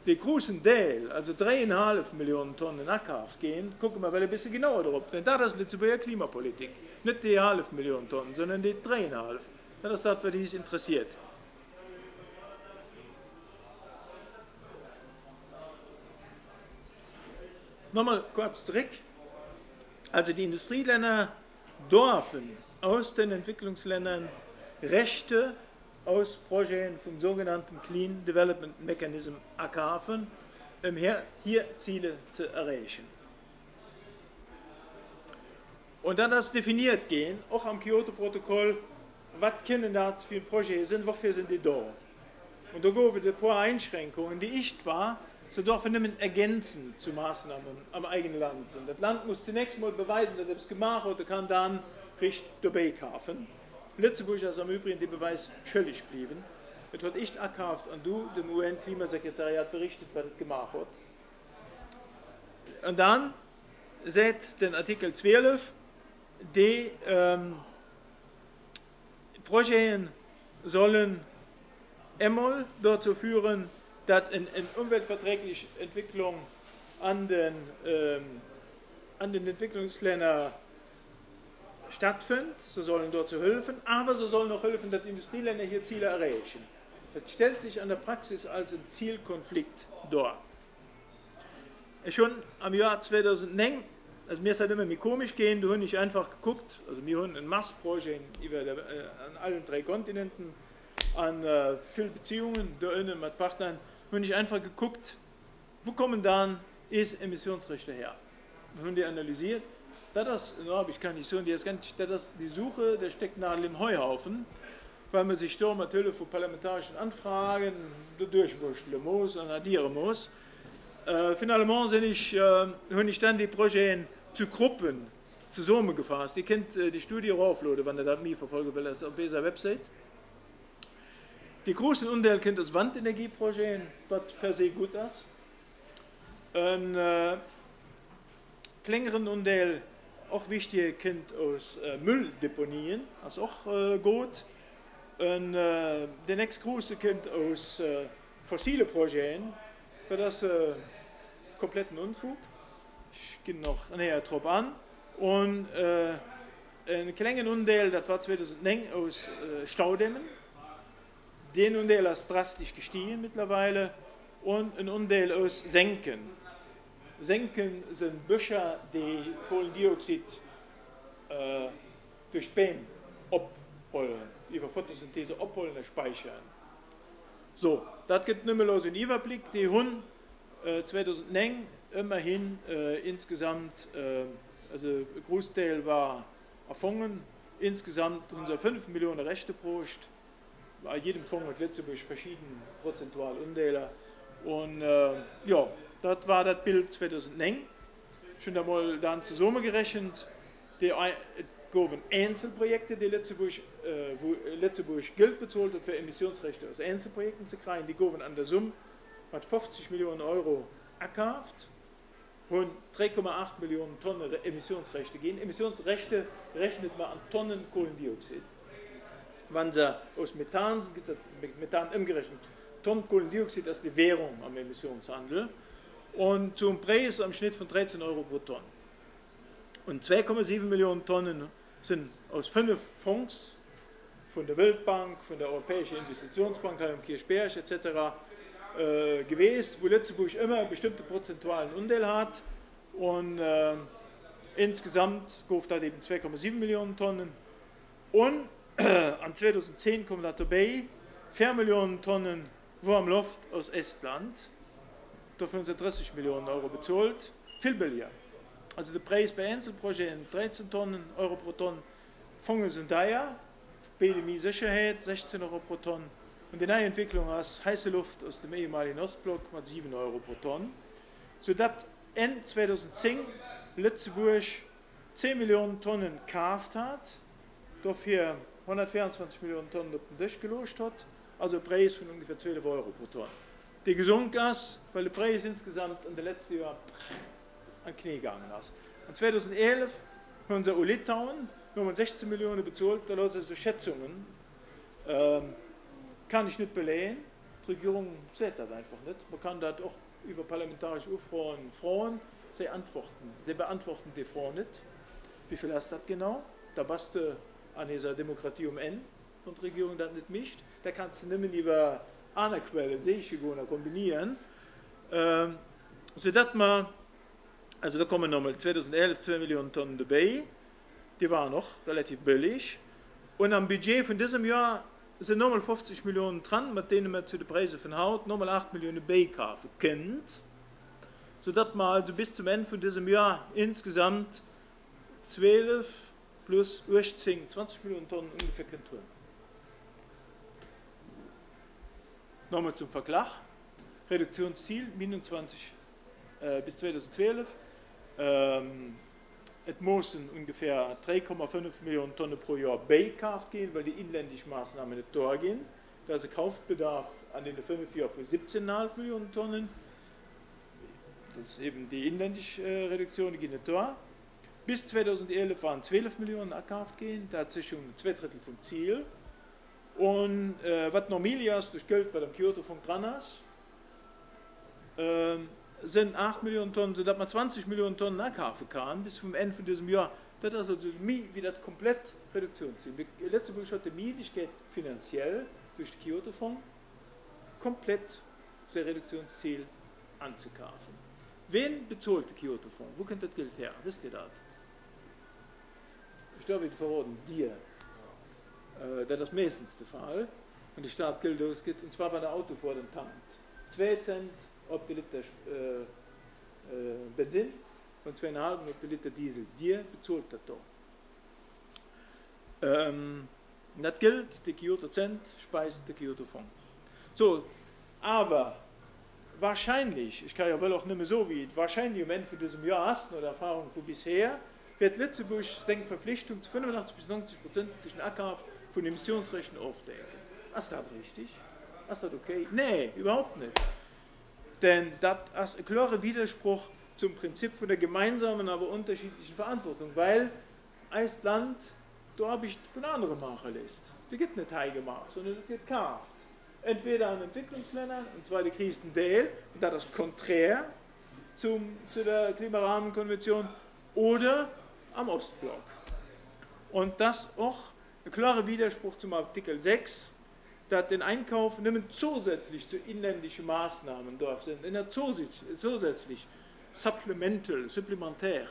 die großen Teil, also 3,5 Millionen Tonnen Ackerhaft gehen, gucken wir mal ein bisschen genauer drauf. Denn das ist nicht die Klimapolitik. Nicht die 1,5 Millionen Tonnen, sondern die 3,5. Das ist das, was uns interessiert. Nochmal kurz zurück. Also die Industrieländer dürfen aus den Entwicklungsländern Rechte aus Projekten vom sogenannten Clean Development Mechanism erkaufen, um hier Ziele zu erreichen. Und dann das definiert gehen, auch am Kyoto-Protokoll, was können das für Projekte sind, wofür sind die da? Und da gehen wir ein paar Einschränkungen, die ich war, so dürfen wir nicht ergänzen zu Maßnahmen am eigenen Land. Und das Land muss zunächst mal beweisen, dass es gemacht hat, und kann dann richtig dabei kaufen. Lützeburg ist am Übrigen der Beweis schuldig geblieben. Es hat echt erkauft und du, dem UN-Klimasekretariat, berichtet, was es gemacht hat. Und dann seit den Artikel 12, die Projekte sollen einmal dazu führen, dass eine umweltverträgliche Entwicklung an den Entwicklungsländern stattfindet. Sie sollen dort zu helfen, aber sie sollen auch helfen, dass Industrieländer hier Ziele erreichen. Das stellt sich an der Praxis als ein Zielkonflikt dar. Schon am Jahr 2009, also mir ist halt immer komisch gehen, da habe ich einfach geguckt, also wir haben ein Massprojekt an allen 3 Kontinenten, an vielen Beziehungen da innen mit Partnern, habe ich einfach geguckt, wo kommen dann Emissionsrechte her? Wir haben die analysiert. Das habe ich keine Vision, die Suche der Stecknadel im Heuhaufen, weil man sich da natürlich von parlamentarischen Anfragen durchwurschteln muss und addieren muss. Finalement habe ich dann die Projekte zu Gruppen zusammengefasst. Ihr könnt die Studie raufladen, wenn ihr das mir verfolgen will, das ist auf dieser Website. Die großen Unterteil kennt das Wandenergieprojekt, was per se gut ist. Ein kleineren Unterteil, auch wichtig, kennt aus Mülldeponien, das ist auch gut. Und der nächste große kennt aus fossile Projekte, das ist kompletten Unfug. Ich gehe noch näher drauf an. Und ein kleinen Unterteil, das war 2009 aus Staudämmen. Den Unterteil ist drastisch gestiegen mittlerweile. Und ein Unterteil aus Senken. Senken sind Büscher, die Kohlendioxid durch Bäm abholen, über Photosynthese abholen und speichern. So, das gibt nicht mehr los in Überblick. Die haben 2009 immerhin insgesamt, also ein Großteil war erfangen, insgesamt 5 Millionen Rechte braucht. Bei jedem Fonds hat Lützeburg verschiedene prozentual Anteile. Und ja, das war das Bild 2009. schon einmal dann zusammengerechnet, die gaben Einzelprojekte, die wo Lützeburg Geld bezahlt hat für Emissionsrechte aus Einzelprojekten zu kriegen, die gaben an der Summe mit 50 Millionen Euro erkauft und 3,8 Millionen Tonnen Emissionsrechte gehen. Emissionsrechte rechnet man an Tonnen Kohlendioxid. Wenn sie aus Methan sind, mit Methan umgerechnet. Tonnen Kohlendioxid ist die Währung am Emissionshandel. Und zum Preis am Schnitt von 13 Euro pro Tonne. Und 2,7 Millionen Tonnen sind aus 5 Fonds, von der Weltbank, von der Europäischen Investitionsbank, Kirchberg etc. Gewesen, wo Lützeburg immer einen bestimmten prozentualen Anteil hat. Und insgesamt kauft das eben 2,7 Millionen Tonnen. Und an 2010 kommt dabei 4 Millionen Tonnen Warmluft aus Estland. Dafür sind 30 Millionen Euro bezahlt. Viel billiger. Also der Preis bei Einzelprojekten 13 Euro pro Tonne. Fonds sind daher, BDMI-Sicherheit 16 Euro pro Tonne. Und die neue Entwicklung ist heiße Luft aus dem ehemaligen Ostblock mit 7 Euro pro Tonne. Sodass Ende 2010 Lützeburg 10 Millionen Tonnen gekauft hat, dafür 124 Millionen Tonnen auf den Tisch gelöst hat, also ein Preis von ungefähr 12 Euro pro Tonne. Die gesunken ist, weil der Preis insgesamt in den letzten Jahren an Knie gegangen ist. Und 2011 haben sie auch Litauen, haben 16 Millionen bezahlt, da lassen sie Schätzungen. Kann ich nicht belegen, die Regierung sieht das einfach nicht. Man kann das auch über parlamentarische Aufrufe fragen, sie beantworten die Fragen nicht. Wie viel ist das genau? Da passt an dieser Demokratie N, und die Regierung das nicht mischt. Da kannst du nicht mehr über andere Quellen, Seeschigona kombinieren. Sodass man, also da kommen nochmal 2011 2 Millionen Tonnen dabei, die waren noch relativ billig. Und am Budget von diesem Jahr sind nochmal 50 Millionen dran, mit denen man zu den Preisen von Haut nochmal 8 Millionen Bay kaufen könnt. Sodass man also bis zum Ende von diesem Jahr insgesamt 12 plus 18, 20 Millionen Tonnen ungefähr können tun. Nochmal zum Vergleich. Reduktionsziel 29 bis 2012. Es müssen ungefähr 3,5 Millionen Tonnen pro Jahr beikauft gehen, weil die inländischen Maßnahmen nicht durchgehen. Da ist der Kaufbedarf an den 5 Jahren für 17,5 Millionen Tonnen. Das ist eben die inländische Reduktion, die geht nicht durch. Bis 2011 waren 12 Millionen gekauft gehen, da hat sich schon 2/3 vom Ziel. Und was noch mehr ist, durch Geld, was am Kyoto-Fonds dran ist, sind 8 Millionen Tonnen, sodass man 20 Millionen Tonnen nachkaufen kann bis zum Ende von diesem Jahr. Das ist also wie das komplett Reduktionsziel. Letztendlich hat die Möglichkeit finanziell durch den Kyoto-Fonds komplett das Reduktionsziel anzukaufen. Wen bezahlt der Kyoto-Fonds? Wo kommt das Geld her? Wisst ihr das? Ich glaube, ich verraten dir. Das ist meistens der Fall. Und die Staat Geld ausgeht, und zwar bei der Auto vor dem Tank. 2 Cent ob der Liter Benzin und 2,5 ob der Liter Diesel. Dir bezahlt das da. Das gilt, der Kyoto-Cent speist der Kyoto-Fonds. So, aber wahrscheinlich, ich kann ja wohl auch nicht mehr so wie, wahrscheinlich im Ende von diesem Jahr hast du noch Erfahrung von bisher, wird Lützeburg seine Verpflichtung zu 85 bis 90% durch den Abkauf von Emissionsrechten aufdecken. Ist das richtig? Ist das okay? Nee, überhaupt nicht. Denn das ist ein klarer Widerspruch zum Prinzip von der gemeinsamen, aber unterschiedlichen Verantwortung, weil als Land, da habe ich von anderen machen lässt. Die gibt nicht heil gemacht, sondern das wird gekauft. Entweder an Entwicklungsländern, und zwar der größten Teil, und das ist konträr zu der Klimarahmenkonvention, oder am Ostblock. Und das auch ein klarer Widerspruch zum Artikel 6, dass den Einkauf nicht zusätzlich zu inländischen Maßnahmen darf sind, zusätzlich supplementär.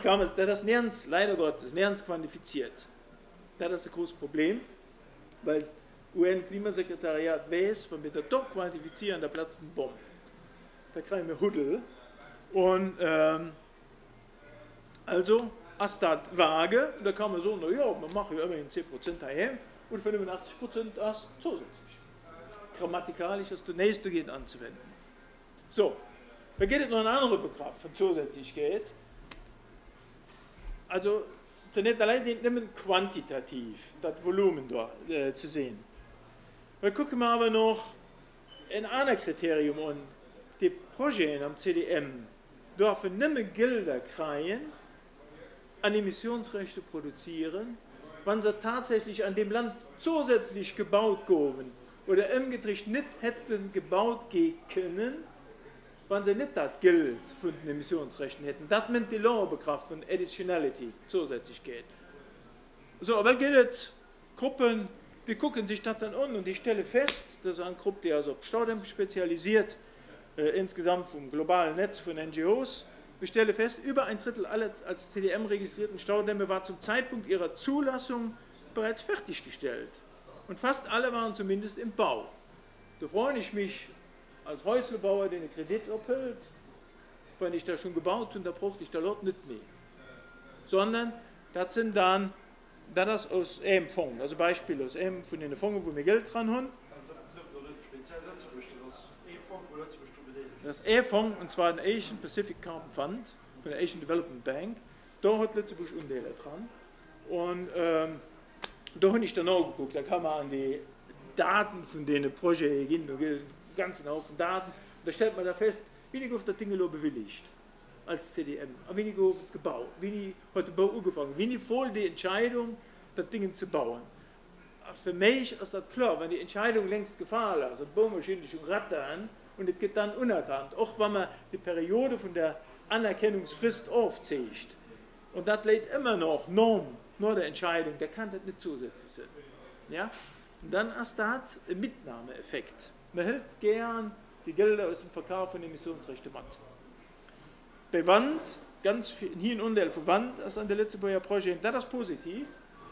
Das ist nirgends, leider Gottes, nirgends quantifiziert. Das ist ein großes Problem, weil UN-Klimasekretariat weiß, wenn wir das doch quantifizieren, da platzt ein Bomb. Da kriegen wir Huddel. Und also, als das vage, da kann man sagen, naja, man macht ja immerhin 10% daheim und 85% als zusätzlich. Grammatikalisch ist das nächste geht anzuwenden. So, Da geht es noch ein anderer Begriff von Zusätzlichkeit. Also, zunächst allein nicht quantitativ, das Volumen da zu sehen. Wir gucken wir aber noch ein anderes Kriterium an. Die Projekte am CDM dürfen nicht mehr Gelder kriegen, an Emissionsrechte produzieren, wenn sie tatsächlich an dem Land zusätzlich gebaut wurden oder umgedreht nicht hätten gebaut gehen können, wenn sie nicht das Geld von den Emissionsrechten hätten. Das nennt die Law-Begriff von Additionality, Zusätzlichkeit. So, aber gilt es, Gruppen, die gucken sich das dann an und ich stelle fest, das ist eine Gruppe, die also auf Staudämme spezialisiert, insgesamt vom globalen Netz von NGOs. Ich stelle fest, über ein Drittel aller als CDM registrierten Staudämme war zum Zeitpunkt ihrer Zulassung bereits fertiggestellt. Und fast alle waren zumindest im Bau. Da freue ich mich als Häuslebauer, den Kredit abhält, wenn ich da schon gebaut und da brauchte ich da Lot nicht mehr. Sondern das sind dann das aus einem Fonds, also Beispiele aus einem von den Fonds, wo wir Geld dran haben. Das E-Fonds, und zwar den Asian Pacific Carbon Fund von der Asian Development Bank, da hat Lützeburg Undeler dran. Und da habe ich dann auch geguckt, da kann man an die Daten von den Projekten gehen, da gibt es einen ganzen Haufen Daten. Da stellt man da fest, wie die auf das Ding bewilligt als CDM, wie die gebaut, wie die hat der Bau angefangen, wie die voll die Entscheidung, das Ding zu bauen. Für mich ist das klar, wenn die Entscheidung längst gefallen ist, also Baumaschinen schon rattern, und es geht dann unerkannt, auch wenn man die Periode von der Anerkennungsfrist aufzieht. Und das lädt immer noch nur der Entscheidung, der kann das nicht zusätzlich sein. Ja? Und dann ist das ein Mitnahmeeffekt. Man hält gern die Gelder aus dem Verkauf von Emissionsrechten matt. Bei Wand, ganz viel, hier und unten von Wand, ist an der Letzteburger Projekt, das ist positiv,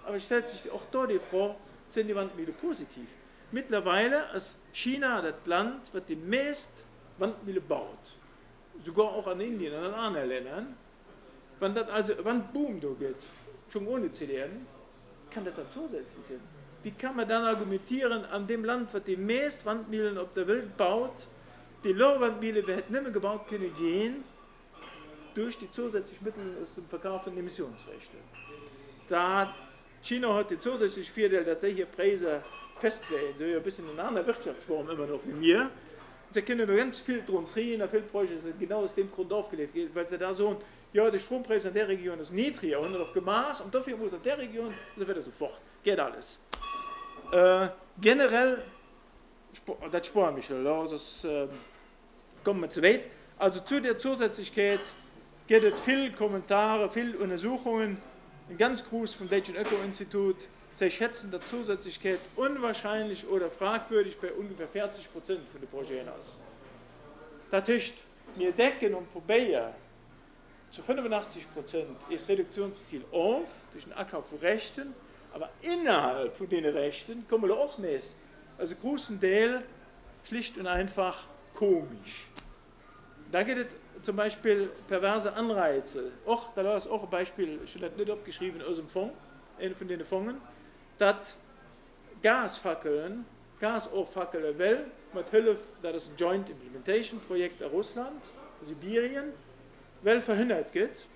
aber es stellt sich auch da die Frage, sind die Wandmühle positiv? Mittlerweile ist China das Land, das die meisten Wandmühle baut. Sogar auch an Indien und an anderen Ländern. Wenn das also Wandboom da geht, schon ohne CDM, kann das dann zusätzlich sein. Wie kann man dann argumentieren, an dem Land, das die meisten Wandmühlen auf der Welt baut, die Low-Wandmühle wird nicht mehr gebaut können gehen, durch die zusätzlichen Mittel aus dem Verkauf von Emissionsrechten. Da China hat die zusätzliche Vorteil, dass sie hier Preise festlegen, so ein bisschen in einer anderen Wirtschaftsform immer noch wie mir. Sie können da ganz viel drum drehen, viele Projekte sind genau aus dem Grund aufgelegt, weil sie da so, ja, der Strompreis in der Region ist niedriger und auf gemacht und dafür muss in der Region, so wird das sofort, geht alles. Generell, das sparen mich schon, das kommen wir zu weit. Also zu der Zusätzlichkeit gibt es viele Kommentare, viele Untersuchungen. Ein ganz Gruß vom Deutschen Öko-Institut. Sie schätzen die Zusätzlichkeit unwahrscheinlich oder fragwürdig bei ungefähr 40% von den Projekten aus. Das heißt, wir decken und probieren zu 85% das Reduktionsziel auf, durch den Acker von Rechten, aber innerhalb von den Rechten kommen wir auch nicht. Also großen Teil schlicht und einfach komisch. Da geht es zum Beispiel perverse Anreize. Auch, da ist auch ein Beispiel, ich habe das nicht abgeschrieben aus dem Fonds, einer von den Fonds, dass Gasfackeln, Gasauffackeln, weil mit Hilfe, das ist ein Joint Implementation Projekt in Russland, Sibirien, weil verhindert geht.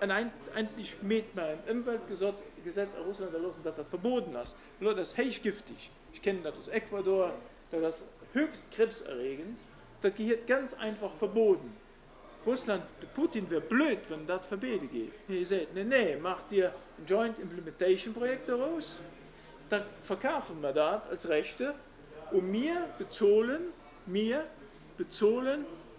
Und eigentlich mit man im Umweltgesetz in Russland erlassen, dass das verboten ist. Das ist heißgiftig. Ich kenne das aus Ecuador, das ist höchst krebserregend. Das gehört ganz einfach verboten. Russland, Putin wäre blöd, wenn das verboten geht. Ihr sagt, nee, macht ihr ein Joint Implementation Projekt daraus, da verkaufen wir das als Rechte und wir bezahlen,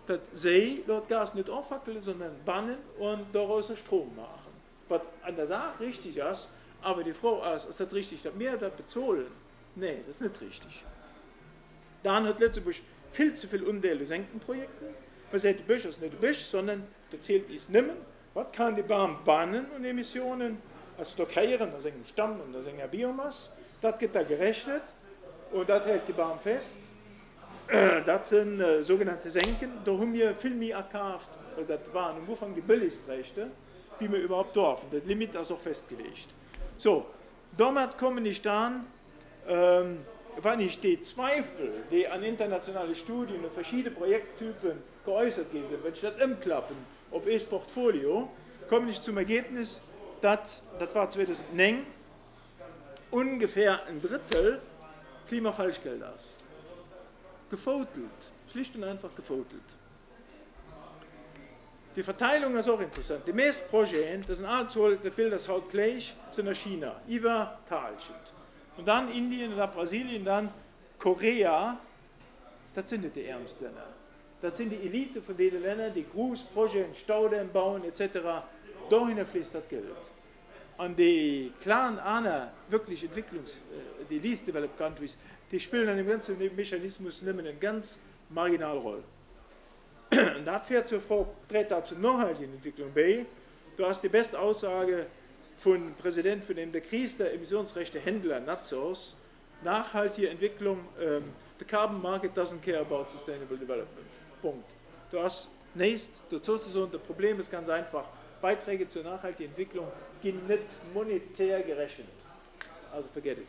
dass sie dort Gas nicht auffackeln, sondern bannen und daraus Strom machen. Was an der Sache richtig ist, aber die Frage ist das richtig, dass wir das bezahlen? Nee, das ist nicht richtig. Dann hat Lützeburg viel zu viel Unteile Senkenprojekte. Man sagt, die Büsch ist nicht die Büsch, sondern das zählt ist nimmer. Was kann die Bahn bannen und Emissionen? Also stockieren, da sind Stamm und da sind Biomasse. Das geht da gerechnet und das hält die Bahn fest. Das sind sogenannte Senken. Da haben wir viel mehr erkauft. Das waren am Anfang die billigsten Rechte, wie wir überhaupt dürfen. Das Limit ist auch festgelegt. So, damit kommen ich dann wenn ich die Zweifel, die an internationale Studien und verschiedene Projekttypen geäußert sind, wenn ich das umklappen auf das Portfolio, komme ich zum Ergebnis, dass, das war 2009, ungefähr ein Drittel Klimafalschgelder ist. Gefotelt, schlicht und einfach gefotelt. Die Verteilung ist auch interessant. Die meisten Projekte, das sind also, das Bild das haut gleich, sind in China, über Talschild. Und dann Indien, und dann Brasilien, dann Korea, das sind nicht die ärmsten Länder. Das sind die Elite von den Ländern, die Großprojekte, Staudämme bauen etc. Dahin fließt das Geld. Und die klaren anderen wirklich die least developed countries, die spielen an dem ganzen Mechanismus nehmen eine ganz marginale Rolle. Und das führt zur Frau, trägt dazu nachhaltige Entwicklung bei. Du hast die beste Aussage von Präsident von dem der Krise der Emissionsrechte Händler Natzos, nachhaltige Entwicklung, the carbon market doesn't care about sustainable development. Punkt. Du hast dazu zu sagen, das Problem ist ganz einfach, Beiträge zur nachhaltigen Entwicklung gehen nicht monetär gerechnet. Also forget it.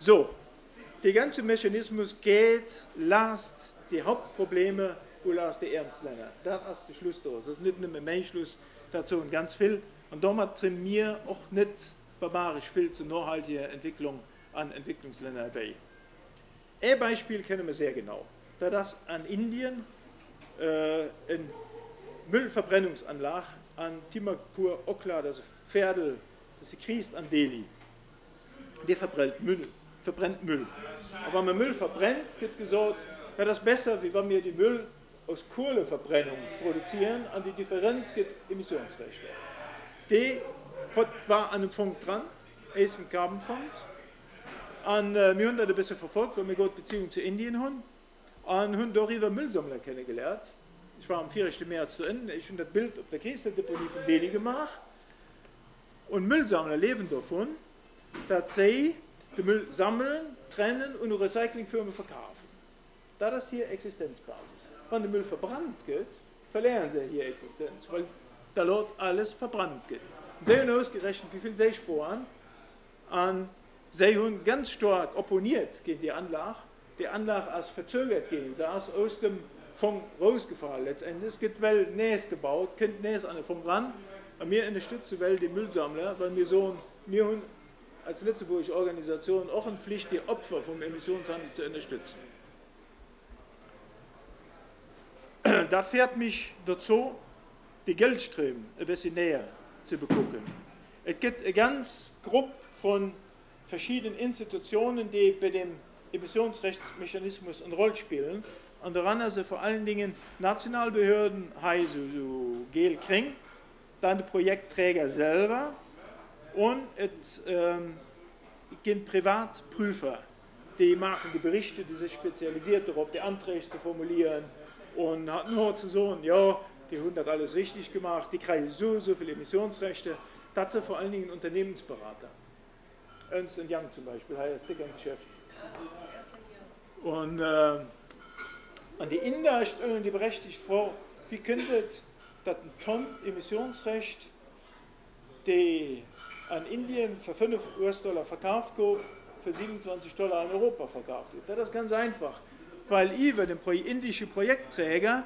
So, der ganze Mechanismus geht, lasst die Hauptprobleme, wo lasst die ärmsten Länder. Das ist der Schluss daraus. Das ist nicht nur mein Schluss dazu und ganz viel. Und damit drin mir auch nicht barbarisch viel zur nachhaltigen Entwicklung an Entwicklungsländern bei. Ein Beispiel kennen wir sehr genau. Da das an Indien eine Müllverbrennungsanlage an Timapur Okla, das Pferdel, das sie kriegt an Delhi, die verbrennt Müll. Aber wenn man Müll verbrennt, wird gesagt, wäre das besser, wie wenn wir die Müll aus Kohleverbrennung produzieren, an die Differenz gibt Emissionsrechte. Die war an einem Punkt dran, ist ein Carbon Fund. Und wir haben das ein bisschen verfolgt, weil wir gut Beziehungen zu Indien haben. Und haben darüber Müllsammler kennengelernt. Ich war am 4. März zu Ende, ich habe das Bild auf der Kieseldeponie von Delhi gemacht. Und Müllsammler leben davon, dass sie den Müll sammeln, trennen und eine Recyclingfirma verkaufen. Das ist hier Existenzbasis. Wenn der Müll verbrannt wird, verlieren sie hier Existenz, weil da dort alles verbrannt geht. Sie haben ausgerechnet, wie viel sie sparen. Und sie haben ganz stark opponiert gegen die Anlage. Die Anlage als verzögert gehen, sie ist aus dem Fonds rausgefallen letztendlich. Es gibt well Nähes gebaut, kommt Nähes an den Fonds ran. Und wir unterstützen well die Müllsammler, weil wir so, wir haben als Lützeburgische Organisation auch eine Pflicht, die Opfer vom Emissionshandel zu unterstützen. Das fährt mich dazu, die Geldströme ein bisschen näher zu begucken. Es gibt eine ganz Gruppe von verschiedenen Institutionen, die bei dem Emissionsrechtsmechanismus eine Rolle spielen. Und daran sind vor allen Dingen Nationalbehörden, so GEL Kring, dann die Projektträger selber und es gibt Privatprüfer, die machen die Berichte, die sich spezialisiert darauf, die Anträge zu formulieren und hat nur zu sagen, ja, die haben das alles richtig gemacht, die kriegen so viele Emissionsrechte. Das sind vor allen Dingen Unternehmensberater. Ernst Young zum Beispiel, heißt dicker im Geschäft. Und die Inder stellen die berechtigt vor, wie könnte das ein Tonnen Emissionsrecht, die an Indien für 5 US-Dollar verkauft wird, für 27 Dollar in Europa verkauft wird. Das ist ganz einfach, weil über den indischen Projektträger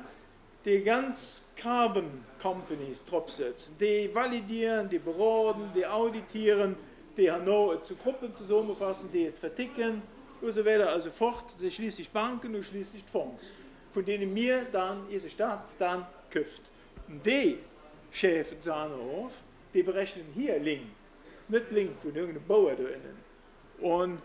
die ganz Carbon Companies draufsetzen, die validieren, die beraten, die auditieren, die haben noch zu Gruppen zusammenfassen, die verticken und so weiter, also fort, schließlich Banken und schließlich Fonds, von denen mir dann, diese Staat dann küft. Und die Chefs sagen auf, die berechnen hier Link, nicht Link von irgendeinem Bauer da innen. Und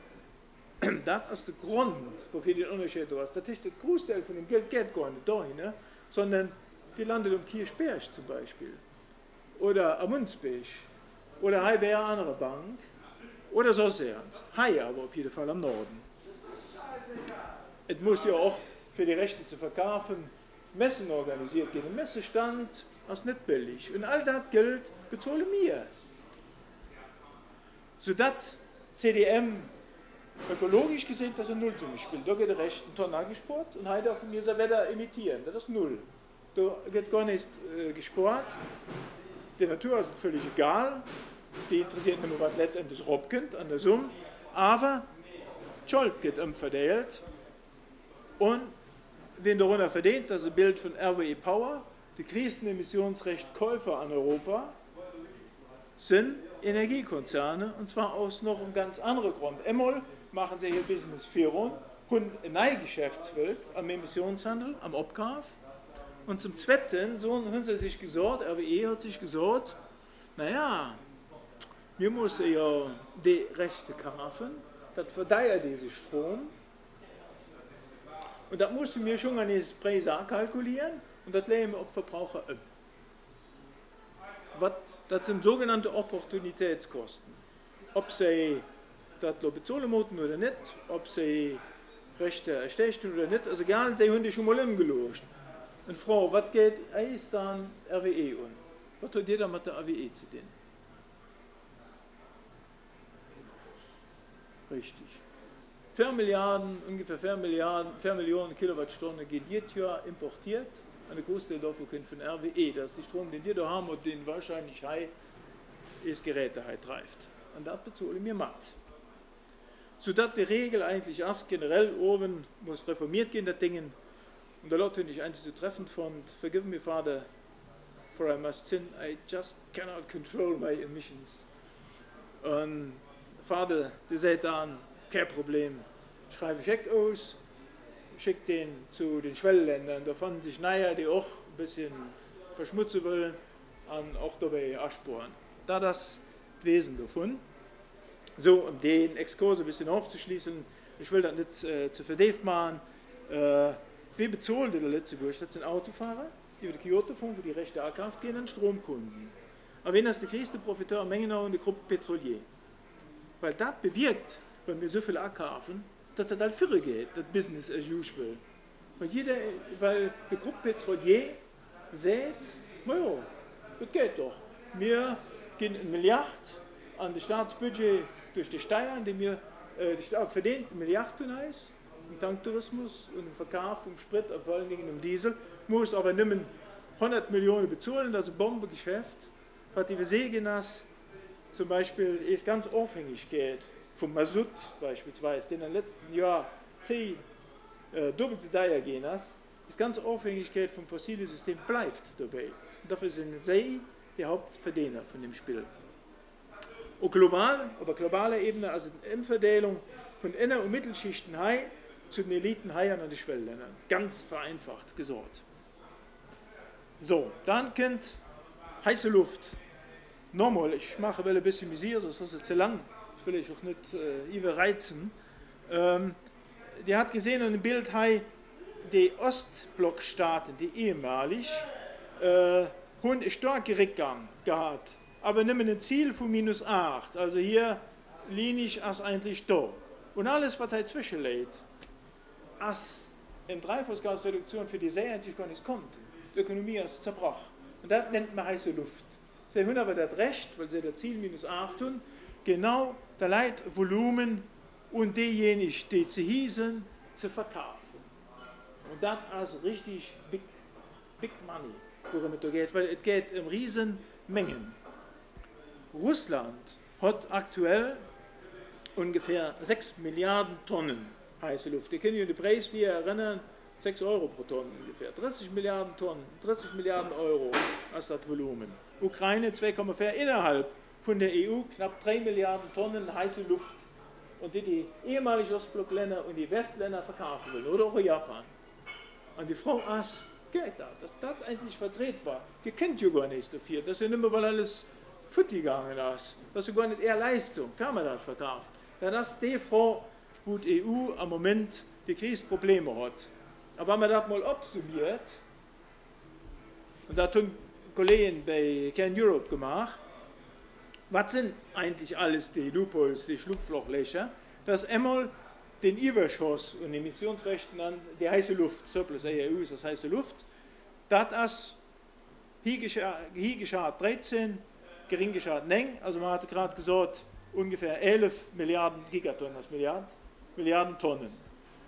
das ist der Grund, wofür die Unterschied ist. Das ist der Großteil von dem Geld geht gar nicht dahin, ne? Sondern die landet um Kirchberg zum Beispiel. Oder am Munzberg. Oder bei einer anderen Bank. Oder so ernst. Hier aber auf jeden Fall am Norden. Es muss ja auch für die Rechte zu verkaufen Messen organisiert gehen. Ein Messestand ist nicht billig. Und all das Geld bezahlen wir. Sodass CDM ökologisch gesehen, das ist ein Nullsumme spielt. Da geht der Recht ein Tonne gespart und heute auf mir Wetter emittieren. Das ist null. Da geht gar nichts gespart. Der Natur ist völlig egal. die interessiert nicht mehr, was letztendlich rauskommt an der Summe, aber die Schuld wird umverteilt und wen darunter verdient, das ist ein Bild von RWE Power, die größten Emissionsrechtkäufer an Europa sind Energiekonzerne, und zwar aus noch einem ganz anderen Grund. Einmal machen sie hier Business Führung, haben ein neues Geschäftsfeld am Emissionshandel, am Abkauf. Und zum Zweiten so haben sie sich gesagt, RWE hat sich gesagt, naja, wir müssen ja die Rechte kaufen, das verdeiert diesen Strom. Und das mussten wir schon an dieses Preis kalkulieren und das legen wir auf Verbraucher um. Das sind sogenannte Opportunitätskosten. Ob sie das bezahlen müssen oder nicht, ob sie Rechte erstechen oder nicht, also egal, sie haben die schon mal umgelöst. Und Frau, was geht eigentlich dann RWE an? Was hat jeder mit der RWE zu tun? Richtig. 4 Milliarden, ungefähr 4 Millionen Kilowattstunden geht jedes Jahr importiert. Eine Großteil davon kommt von RWE. Das ist der Strom, den wir da haben und den wahrscheinlich das Gerät treibt. Und das bezahlen wir matt. Sodass die Regel eigentlich erst generell oben muss reformiert gehen, das Ding. Und da Leute nicht eigentlich so treffend fand, forgive me, Father, for I must sin, I just cannot control my emissions. Und Vater, der sagt dann, kein Problem, schreibe Scheck aus, schickt den zu den Schwellenländern, da fanden sich Neier, die auch ein bisschen verschmutzen wollen, und auch dabei ansporen. Da das Wesen davon. So, um den Exkurs ein bisschen aufzuschließen, ich will das nicht zu vertieft machen. Wir bezahlen in der Lützeburg, das sind Autofahrer, die über die Kyoto-Fonds, wo die Rechte angekauft gehen, an Stromkunden. Aber wenn das der größte Profiteur Mengenau und die Gruppe Petrolier. Weil das bewirkt, wenn wir so viel ankaufen, dass das halt für geht, das Business as usual. Weil die Gruppe Petrolier sagt, naja, das geht doch. Wir gehen 1 Milliarde an das Staatsbudget durch die Steuern, die der Staat verdient, 1 Milliarde ist, im Tanktourismus und im Verkauf vom Sprit, vor allen Dingen im Diesel, muss aber nicht mehr 100 Millionen bezahlen, das ist ein Bombengeschäft, was die wir sehen, dass zum Beispiel ist ganz aufhängig geht vom Masut beispielsweise, den im letzten Jahr doppelt so teuer gehen ist ganz aufhängig geht vom fossilen System bleibt dabei. Und dafür sind sie die Hauptverdiener von dem Spiel. Und global, auf globaler Ebene, also die Umverteilung von Inner- und Mittelschichten Hai zu den Eliten Hai an die Schwellenländern. Ganz vereinfacht gesagt. So, dann kommt heiße Luft. Nochmal, ich mache ein bisschen Visier, sonst ist es zu lang. Ich will euch auch nicht überreizen. Die hat gesehen in dem Bild, die Ostblockstaaten, die ehemalig, haben einen starken Rückgang gehabt. Aber nicht mehr ein Ziel von -8. Also hier liege ich als eigentlich da. Und alles, was dazwischen liegt, als in Treibhausgasreduktion für die See eigentlich gar nichts kommt. Die Ökonomie ist zerbrochen. Und das nennt man heiße Luft. Sie haben aber das Recht, weil sie das Ziel -8 tun, genau das Leitvolumen und diejenigen, die zu hießen, zu verkaufen. Und das ist richtig big money, worum es geht, weil es geht um Riesenmengen. Russland hat aktuell ungefähr 6 Milliarden Tonnen heiße Luft. Ihr könnt euch den Preis, wie ihr erinnern, 6 Euro pro Tonne ungefähr. 30 Milliarden Tonnen, 30 Milliarden Euro als das Volumen. Ukraine 2,4 innerhalb von der EU, knapp 3 Milliarden Tonnen heiße Luft. Und die ehemaligen Ostblockländer und die Westländer verkaufen wollen, oder auch Japan. Und die Frau ist, geht das, dass das eigentlich vertretbar. Die kennt ja gar nichts dafür. Das ist ja nicht mehr, weil alles futtig gegangen ist. Das ist ja gar nicht eher Leistung, kann man das verkaufen. Dann ist die Frau, wo die EU am Moment die Krisenprobleme hat. Aber wenn man das mal absummiert, und das haben Kollegen bei Can Europe gemacht, was sind eigentlich alles die Loopholes, die Schlupflochlöcher? Das ist einmal den Überschuss und Emissionsrechten an die heiße Luft, Surplus EU ist das heiße Luft. Das ist hier geschah 13, gering geschah 9, also man hatte gerade gesagt, ungefähr 11 Milliarden Gigatonnen, das Milliarden Tonnen.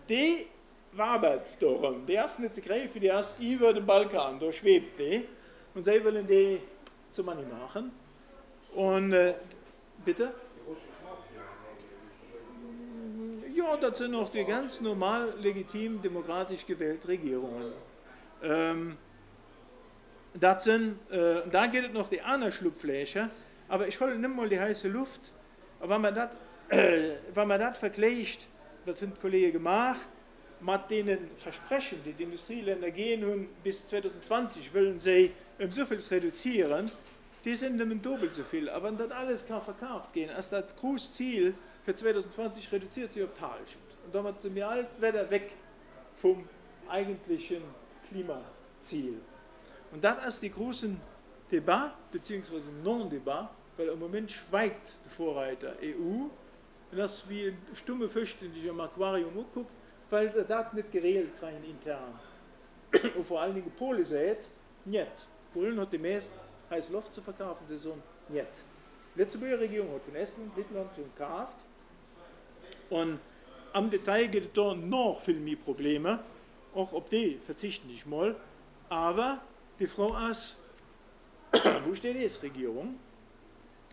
Die wabert darum, die ersten nicht zu greifen, die erst über den Balkan, da schwebt die, und sie wollen die zu Money machen. Und bitte? Ja, das sind noch die ganz normal, legitim, demokratisch gewählten Regierungen. Da geht es noch die anderen Schlupfläche, aber ich hole nicht mal die heiße Luft. Aber wenn man das vergleicht, das sind Kollegen gemacht, mit denen Versprechen, die die Industrieländer gehen und bis 2020 wollen sie so viel reduzieren, die sind nämlich doppelt so viel. Aber wenn das alles kann verkauft gehen, als das große Ziel für 2020 reduziert sich auf die Hälfte. Und damit sind wir alt wieder weg vom eigentlichen Klimaziel. Und das ist die große Debatte, beziehungsweise Non-Debatte, weil im Moment schweigt der Vorreiter EU. Und das ist wie ein stumme Fisch, den ich im Aquarium angucke, weil sie das nicht geregelt kriegen intern. Und vor allen Dingen Polen sagt, nicht. Polen hat die meiste heiße Luft zu verkaufen, sie sagen, nicht. Die letzte Regierung hat von Estland, Lettland schon gekauft. Und am Detail gibt es da noch viel mehr Probleme. Auch auf die verzichten ich mal. Aber die Frau ist, wo steht die Regierung?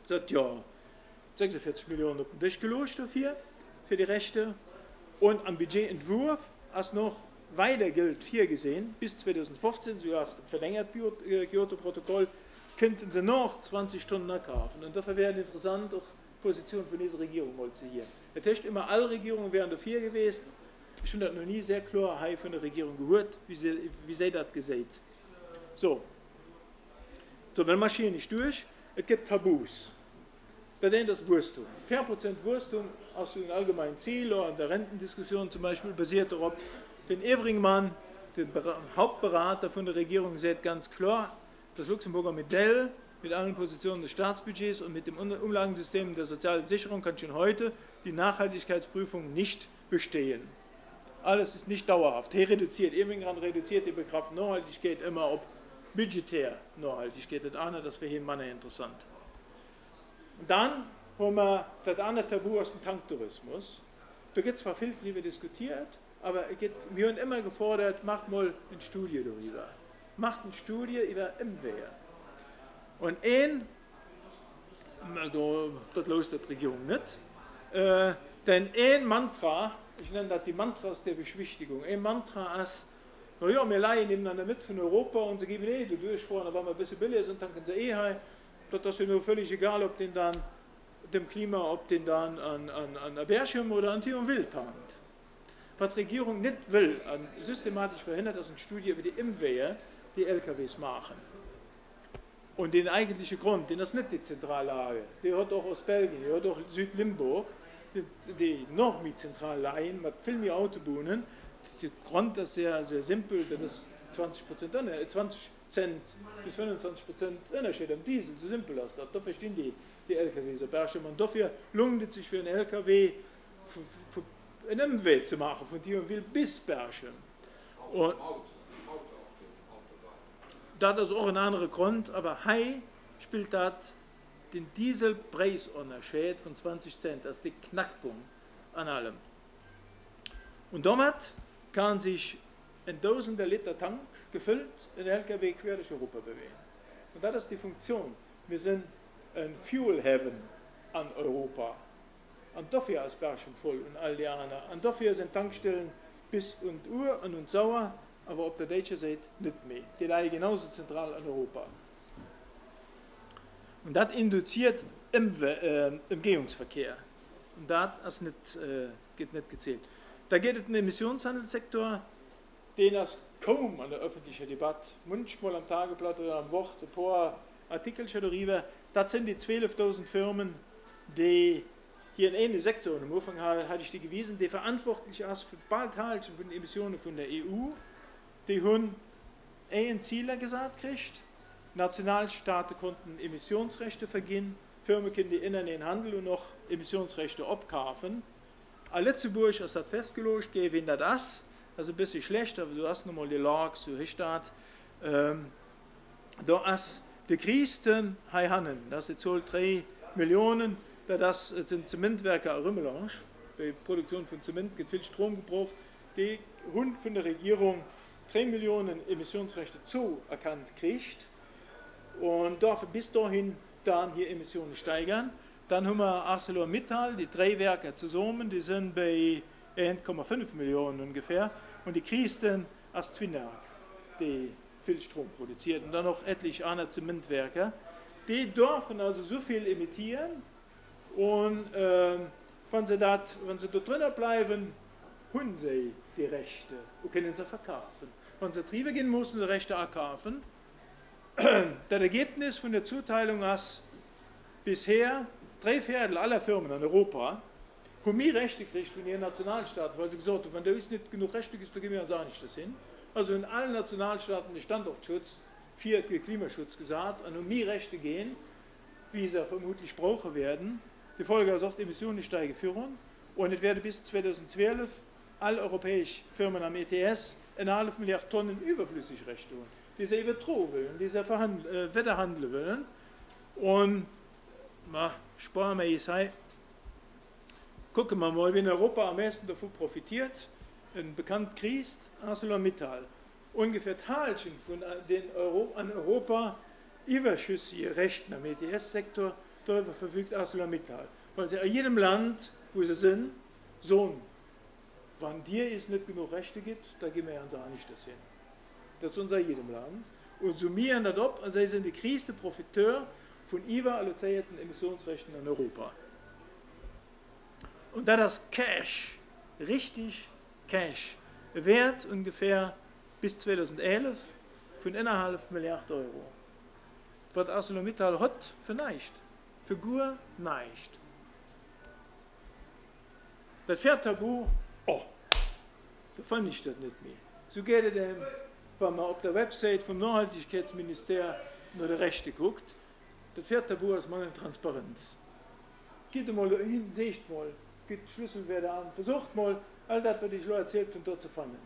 Sagt ja, 46 Millionen auf den Tisch gelöst dafür, für die Rechte. Und am Budgetentwurf ist noch weiter Geld für gesehen, bis 2015, so hast verlängert Kyoto-Protokoll, könnten sie noch 20 Stunden nachkaufen. Und dafür wäre interessant, auch die Position von dieser Regierung mal zu hier. Das heißt immer, alle Regierungen wären dafür gewesen. Ich habe das noch nie sehr klar von der Regierung gehört, wie sie das gesagt. So, wenn man hier nicht durch, es gibt Tabus. Das ist das Wurstum. 4% Wurstum aus den allgemeinen Zielen und der Rentendiskussion zum Beispiel basiert darauf, den Evringmann, den Hauptberater von der Regierung, sagt ganz klar, das Luxemburger Modell mit allen Positionen des Staatsbudgets und mit dem Umlagensystem der sozialen Sicherung kann schon heute die Nachhaltigkeitsprüfung nicht bestehen. Alles ist nicht dauerhaft. Hier reduziert, Evringmann reduziert den Begriff Nachhaltigkeit immer auf budgetär Nachhaltigkeit. Das andere, das wäre hier mal interessant. Und dann haben wir das andere Tabu aus dem Tanktourismus. Da gibt es zwar viel darüber diskutiert, aber wir haben immer gefordert, macht mal eine Studie darüber. Macht eine Studie über Imwehr. Und das löst die Regierung nicht, denn ein Mantra, ich nenne das die Mantras der Beschwichtigung, ein Mantra ist, naja, wir leihen nebeneinander mit von Europa und sie geben die durchfahren, aber wir ein bisschen billiger sind, dann können sie heim. Das ist ja nur völlig egal, ob den dann dem Klima, ob den dann an der Bärschirm oder an Tier und Wild handelt. Was die Regierung nicht will, systematisch verhindert, dass eine Studie über die Imwehr die LKWs machen. Und den eigentlichen Grund, den ist nicht die Zentrallage, die hat auch aus Belgien, die hat auch Südlimburg, die noch mehr Zentralleihen mit viel mehr Autobahnen. Der Grund ist sehr, sehr simpel, das ist 20 Cent bis 25% Unterschied am Diesel, so simpel ist das. Da verstehen die LKW so Bärschirm. Und dafür lohnt es sich für einen LKW einen Umweg zu machen, von dir will bis Bärschirm. Und das ist auch ein anderer Grund, aber hier spielt das den Dieselpreisunterschied von 20 Cent, das ist der Knackpunkt an allem. Und damit kann sich ein 1000 Liter Tank gefüllt in den LKW quer durch Europa bewegen. Und das ist die Funktion. Wir sind ein Fuel Heaven an Europa. Und dafür ist Bärschirm voll und all die anderen. Und dafür sind Tankstellen bis und Uhr und sauer, aber auf der deutschen Seite nicht mehr. Die liegen genauso zentral an Europa. Und das induziert Umgehungsverkehr. Und das ist nicht, geht nicht gezählt. Da geht es in den Emissionshandelssektor, den ist kaum an der öffentlichen Debatte, manchmal am Tageblatt oder am Wort, ein paar Artikel darüber. Das sind die 12.000 Firmen, die hier in einem Sektor, am Anfang hatte ich die gewiesen, die verantwortlich ist für Baldhalten von den Emissionen von der EU. Die haben ein Ziel gesagt gekriegt. Nationalstaaten konnten Emissionsrechte vergeben, Firmen können die in den Handel und noch Emissionsrechte abkaufen. In Lützeburg ist das festgelegt, wenn das ist. Also ein bisschen schlecht, aber du hast nochmal die Lage, so ist das. Da ist die größten Hannen, das ist jetzt 3 Millionen, das sind Zementwerke in Rümmelange. Bei der Produktion von Zement geht viel Strom gebraucht. Die haben von der Regierung 3 Millionen Emissionsrechte zuerkannt kriegt und dafür bis dahin dann hier Emissionen steigern. Dann haben wir ArcelorMittal, die 3 Werke zusammen, die sind bei 1,5 Millionen ungefähr. Und die größten als Twinwerk, die viel Strom produziert. Und dann noch etliche andere Zementwerke. Die dürfen also so viel emittieren. Und wenn sie dort drinnen bleiben, haben sie die Rechte und können sie verkaufen. Wenn sie Triebe gehen, müssen sie Rechte erkaufen. Das Ergebnis von der Zuteilung ist, bisher 3/4 aller Firmen in Europa haben mehr Rechte gekriegt von ihren Nationalstaaten, weil sie gesagt haben, wenn da ist nicht genug Rechte gibt, dann gehen wir uns auch nicht das hin. Also in allen Nationalstaaten der Standortschutz, 4 Klimaschutz gesagt, und um mehr Rechte gehen, wie sie vermutlich brauchen werden. Die Folge ist auch, die Emissionen steigen führen und es werden bis 2012 alle europäischen Firmen am ETS 1,5 Milliarden Tonnen überflüssig Rechte haben, die sie übertragen wollen, die sie wetterhandeln wollen. Und sparen wir es sei. Gucken wir mal, wie in Europa am meisten davon profitiert. Ein bekannt Christ, ArcelorMittal. Ungefähr Teilchen von den an Europa überschüssigen Rechten am ETS-Sektor, darüber verfügt ArcelorMittal. Weil sie in jedem Land, wo sie sind, so, wenn dir es nicht genug Rechte gibt, da gehen wir ja auch nicht das hin. Das ist unser jedem Land. Und summieren das ab, und sie sind die größte Profiteur von überallozierten Emissionsrechten in Europa. Und da das Cash, richtig Cash, Wert ungefähr bis 2011 von 1,5 Milliarden Euro. Was ArcelorMittal hat, für nichts. Für gut nichts. Das vierte Tabu, da fand ich das nicht mehr. So geht es dem, wenn man auf der Website vom Nachhaltigkeitsministerium nur die Rechte guckt. Das vierte Tabu ist mangelnde Transparenz. Geht mal hin, seht mal, geht Schlüsselwerte an, versucht mal, all das, was ich schon erzählt habe, dort zu fangen.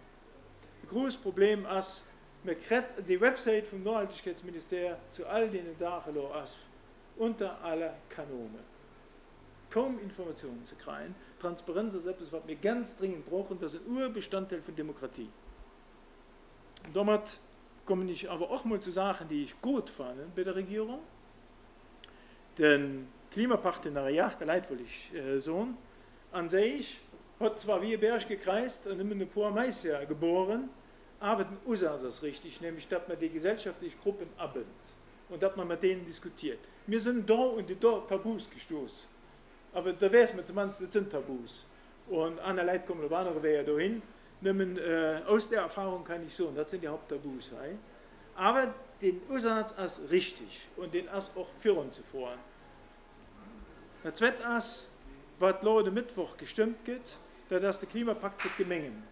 Das große Problem ist, man kriegt die Website vom Nachhaltigkeitsministerium zu all den Daten ist unter aller Kanone. Kaum Informationen zu kriegen. Transparenz ist etwas, was wir ganz dringend brauchen, das ist ein Urbestandteil von Demokratie. Und damit komme ich aber auch mal zu Sachen, die ich gut fand bei der Regierung. Denn Klimapartenariat, der Leid will ich so, an sich hat zwar wie ein Berg gekreist und immer ein paar Meister geboren, aber den Ursatz ist richtig, nämlich, dass man die gesellschaftlichen Gruppen abbindet und dass man mit denen diskutiert. Wir sind da und die da Tabus gestoßen. Aber da weiß man zumindest, das sind Tabus. Und andere Leute kommen auf andere Wege dahin. Nehmen, aus der Erfahrung kann ich so, und das sind die Haupttabus. Aber den Ursatz ist richtig und den ist auch führen zu fahren. Das zweite ist, was Leute Mittwoch gestimmt wird, dass der Klimapakt wird gemengen.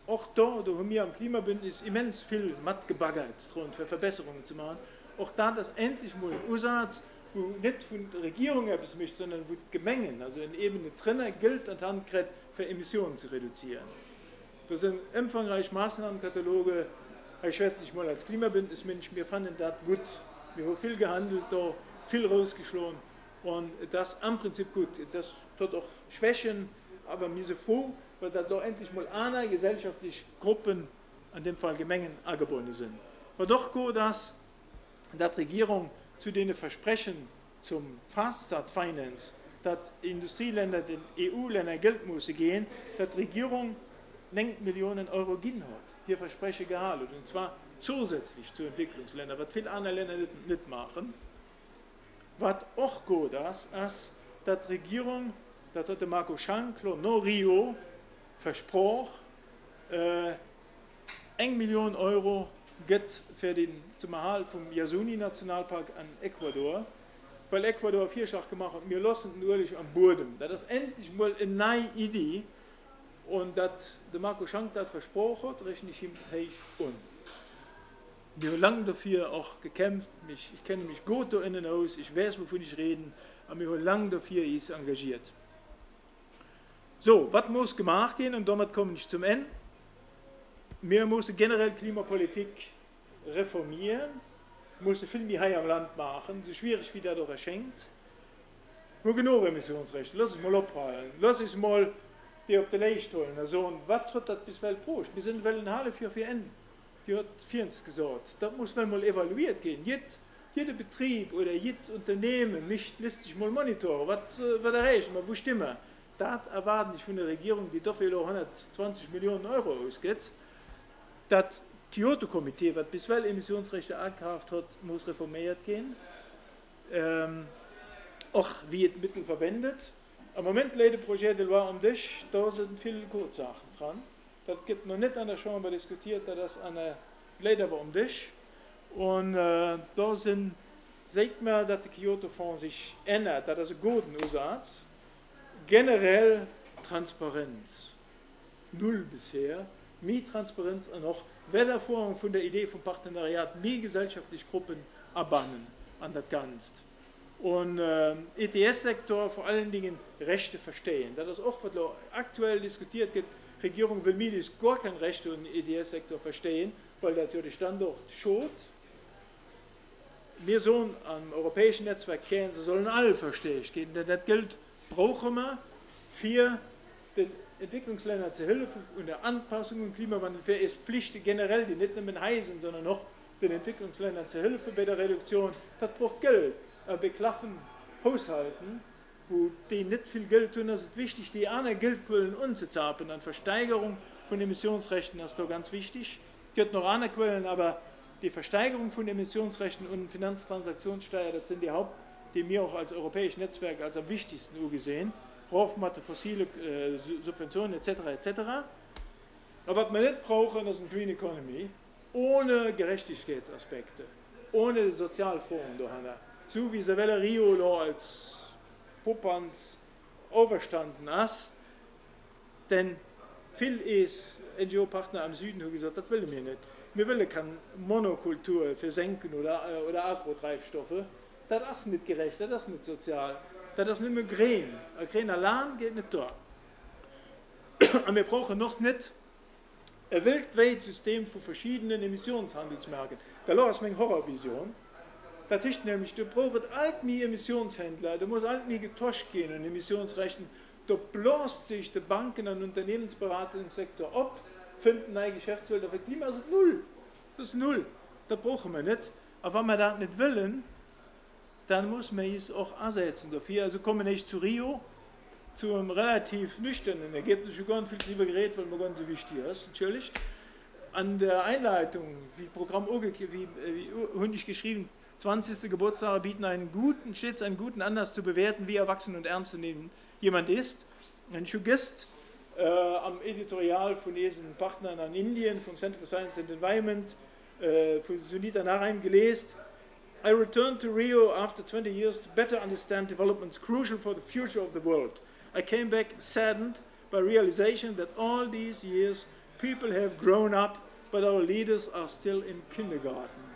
Auch da haben wir am Klimabündnis immens viel matt gebaggert, für Verbesserungen zu machen. Auch da ist endlich mal ein Ursatz, wo nicht von der Regierung etwas möchte, sondern wo Gemengen, also in Ebene drinnen, Geld an die Hand kriegt, für Emissionen zu reduzieren. Das sind umfangreiche Maßnahmenkataloge. Ich schätze nicht mal als Klimabündnismensch, wir fanden das gut. Wir haben viel gehandelt, da viel rausgeschlagen und das am Prinzip gut. Das tut auch Schwächen, aber wir sind froh, weil da doch endlich mal eine gesellschaftliche Gruppen, in dem Fall Gemengen, angebunden sind. Aber doch gut, dass die Regierung zu den Versprechen zum Fast Start Finance, dass Industrieländer, den EU-Ländern Geld müssen gehen, dass die Regierung 9 Millionen Euro gehen hat. Hier Versprechen gehalten, und zwar zusätzlich zu Entwicklungsländern, was viele andere Länder nicht machen. Was auch gut ist, dass die Regierung, das hat der Marco Schanklo, no Rio, versprochen, 1 Million Euro geht für den zum Erhalt vom Yasuni-Nationalpark an Ecuador, weil Ecuador 4 Schach gemacht hat, wir lassen den Urlich am Boden. Das ist endlich mal eine neue Idee und dass der Marco Schank das versprochen hat, rechne ich ihm un. Wir haben lange dafür auch gekämpft, ich kenne mich gut da innen aus, ich weiß, wovon ich rede, aber wir haben lange dafür engagiert. So, was muss gemacht gehen und damit komme ich zum Ende. Wir müssen generell Klimapolitik reformieren, müssen viel mehr hier am Land machen, so schwierig wie dadurch erschenkt. Nur genug Emissionsrechte, lass es mal abhalten, lass es mal die auf der Leicht holen. Also, was hat das bis Welt braucht? Wir sind Wellen Halle für enden. Die hat 4 gesagt, das muss mal evaluiert gehen. Jetzt jeder Betrieb oder jedes Unternehmen lässt sich mal monitoren, was erreicht, wo stimmen wir. Das erwarten ich von der Regierung, die dafür 120 Millionen Euro ausgibt. Das Kyoto-Komitee, was bisweilen Emissionsrechte angekauft hat, muss reformiert gehen. Auch wie es Mittel verwendet. Im Moment liegt das Projekt de loi um dich, da sind viele Kurzsachen dran. Das gibt noch nicht an der Chambre diskutiert, das an der leider aber um dich. Und da sieht man, dass der Kyoto-Fonds sich ändert, dass das ein guter Aussatz. Generell Transparenz. Null bisher. Mehr Transparenz und auch Wettervorrang von der Idee vom Partenariat, mehr gesellschaftliche Gruppen erbannen an das Ganze. Und ETS-Sektor vor allen Dingen Rechte verstehen. Das ist auch, was aktuell diskutiert wird. Die Regierung will mindestens gar keine Rechte im ETS-Sektor verstehen, weil natürlich Standort schot. Wir sollen am europäischen Netzwerk kennen, sie sollen alle verstehen. Denn das Geld brauchen wir für den Entwicklungsländern zur Hilfe und der Anpassung und Klimawandel. Für ist Pflicht generell, die nicht nur heißen, sondern noch den Entwicklungsländern zur Hilfe bei der Reduktion. Das braucht Geld. Aber wir klaffen Haushalten, wo die nicht viel Geld tun, das ist wichtig, die anderen Geldquellen umzuzapfen. An Versteigerung von Emissionsrechten ist da ganz wichtig. Die hat noch andere Quellen, aber die Versteigerung von Emissionsrechten und Finanztransaktionssteuer, das sind die Haupt, die mir auch als europäisches Netzwerk als am wichtigsten gesehen. Brauchmatte, fossile Subventionen etc. etc. Aber was wir nicht brauchen, ist eine Green Economy ohne Gerechtigkeitsaspekte, ohne Sozialfonds. So wie Isabella Rio als Puppand auferstanden ist, denn viel ist NGO-Partner am Süden haben gesagt, das wollen wir nicht. Wir wollen keine Monokultur für Senken oder Agrotreibstoffe. Das ist nicht gerecht, das ist nicht sozial. Das ist nicht mehr grün. Ein grüner Land geht nicht da. Und wir brauchen noch nicht ein weltweites System von verschiedenen Emissionshandelsmärkten. Da ist meine Horrorvision. Das ist nämlich, du brauchst alt mehr Emissionshändler, du musst alt mehr getauscht gehen in Emissionsrechten. Da bläst sich die Banken und Unternehmensberatungssektor ab, finden neue Geschäftsfelder für Klima, das ist null. Das ist null. Das brauchen wir nicht. Aber wenn wir das nicht wollen, dann muss man es auch ersetzen dafür. Also kommen wir nicht zu Rio, zu einem relativ nüchternen Ergebnis. Ich habe gar nicht viel darüber geredet, weil mir gar nicht so wichtig ist, natürlich. An der Einleitung, wie Programm habe ich geschrieben, 20. Geburtstage bieten stets einen guten Anlass zu bewerten, wie erwachsen und ernst zu nehmen jemand ist. Ein Schugist am Editorial von diesen Partnern an Indien, vom Center for Science and Environment, von Sunita Narayan gelesen. I returned to Rio after 20 years to better understand developments crucial for the future of the world. I came back saddened by realization that all these years people have grown up, but our leaders are still in kindergarten.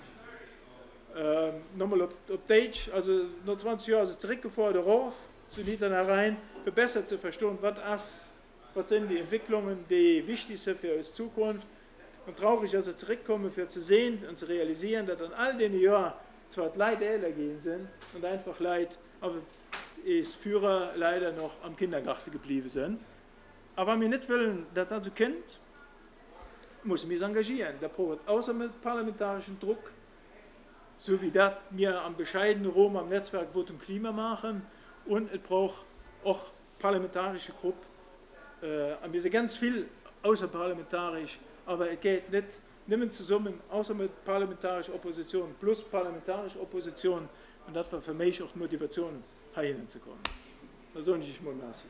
Nochmal auf Deutsch, also noch 20 Jahre ist zurückgefahren, darauf, zu Niedern herein, für besser zu verstehen, was sind die Entwicklungen, die wichtig sind für unsere Zukunft. Und traurig, dass sie zurückkommen, für zu sehen und zu realisieren, dass an all den Jahren zwar Leute gehen sind und einfach Leid, aber ist Führer leider noch am Kindergarten geblieben sind. Aber wenn wir nicht wollen, dass das so kennt, muss mich engagieren. Da braucht außer mit parlamentarischem Druck, so wie das wir am bescheidenen Rom am Netzwerk Votum Klima machen, und es braucht auch parlamentarische Gruppen. Wir sind ganz viel außerparlamentarisch, aber es geht nicht nehmen zusammen, außer mit parlamentarischer Opposition plus parlamentarische Opposition, und das war für mich auch die Motivation, hier hinzukommen. Da soll ich mal lassen.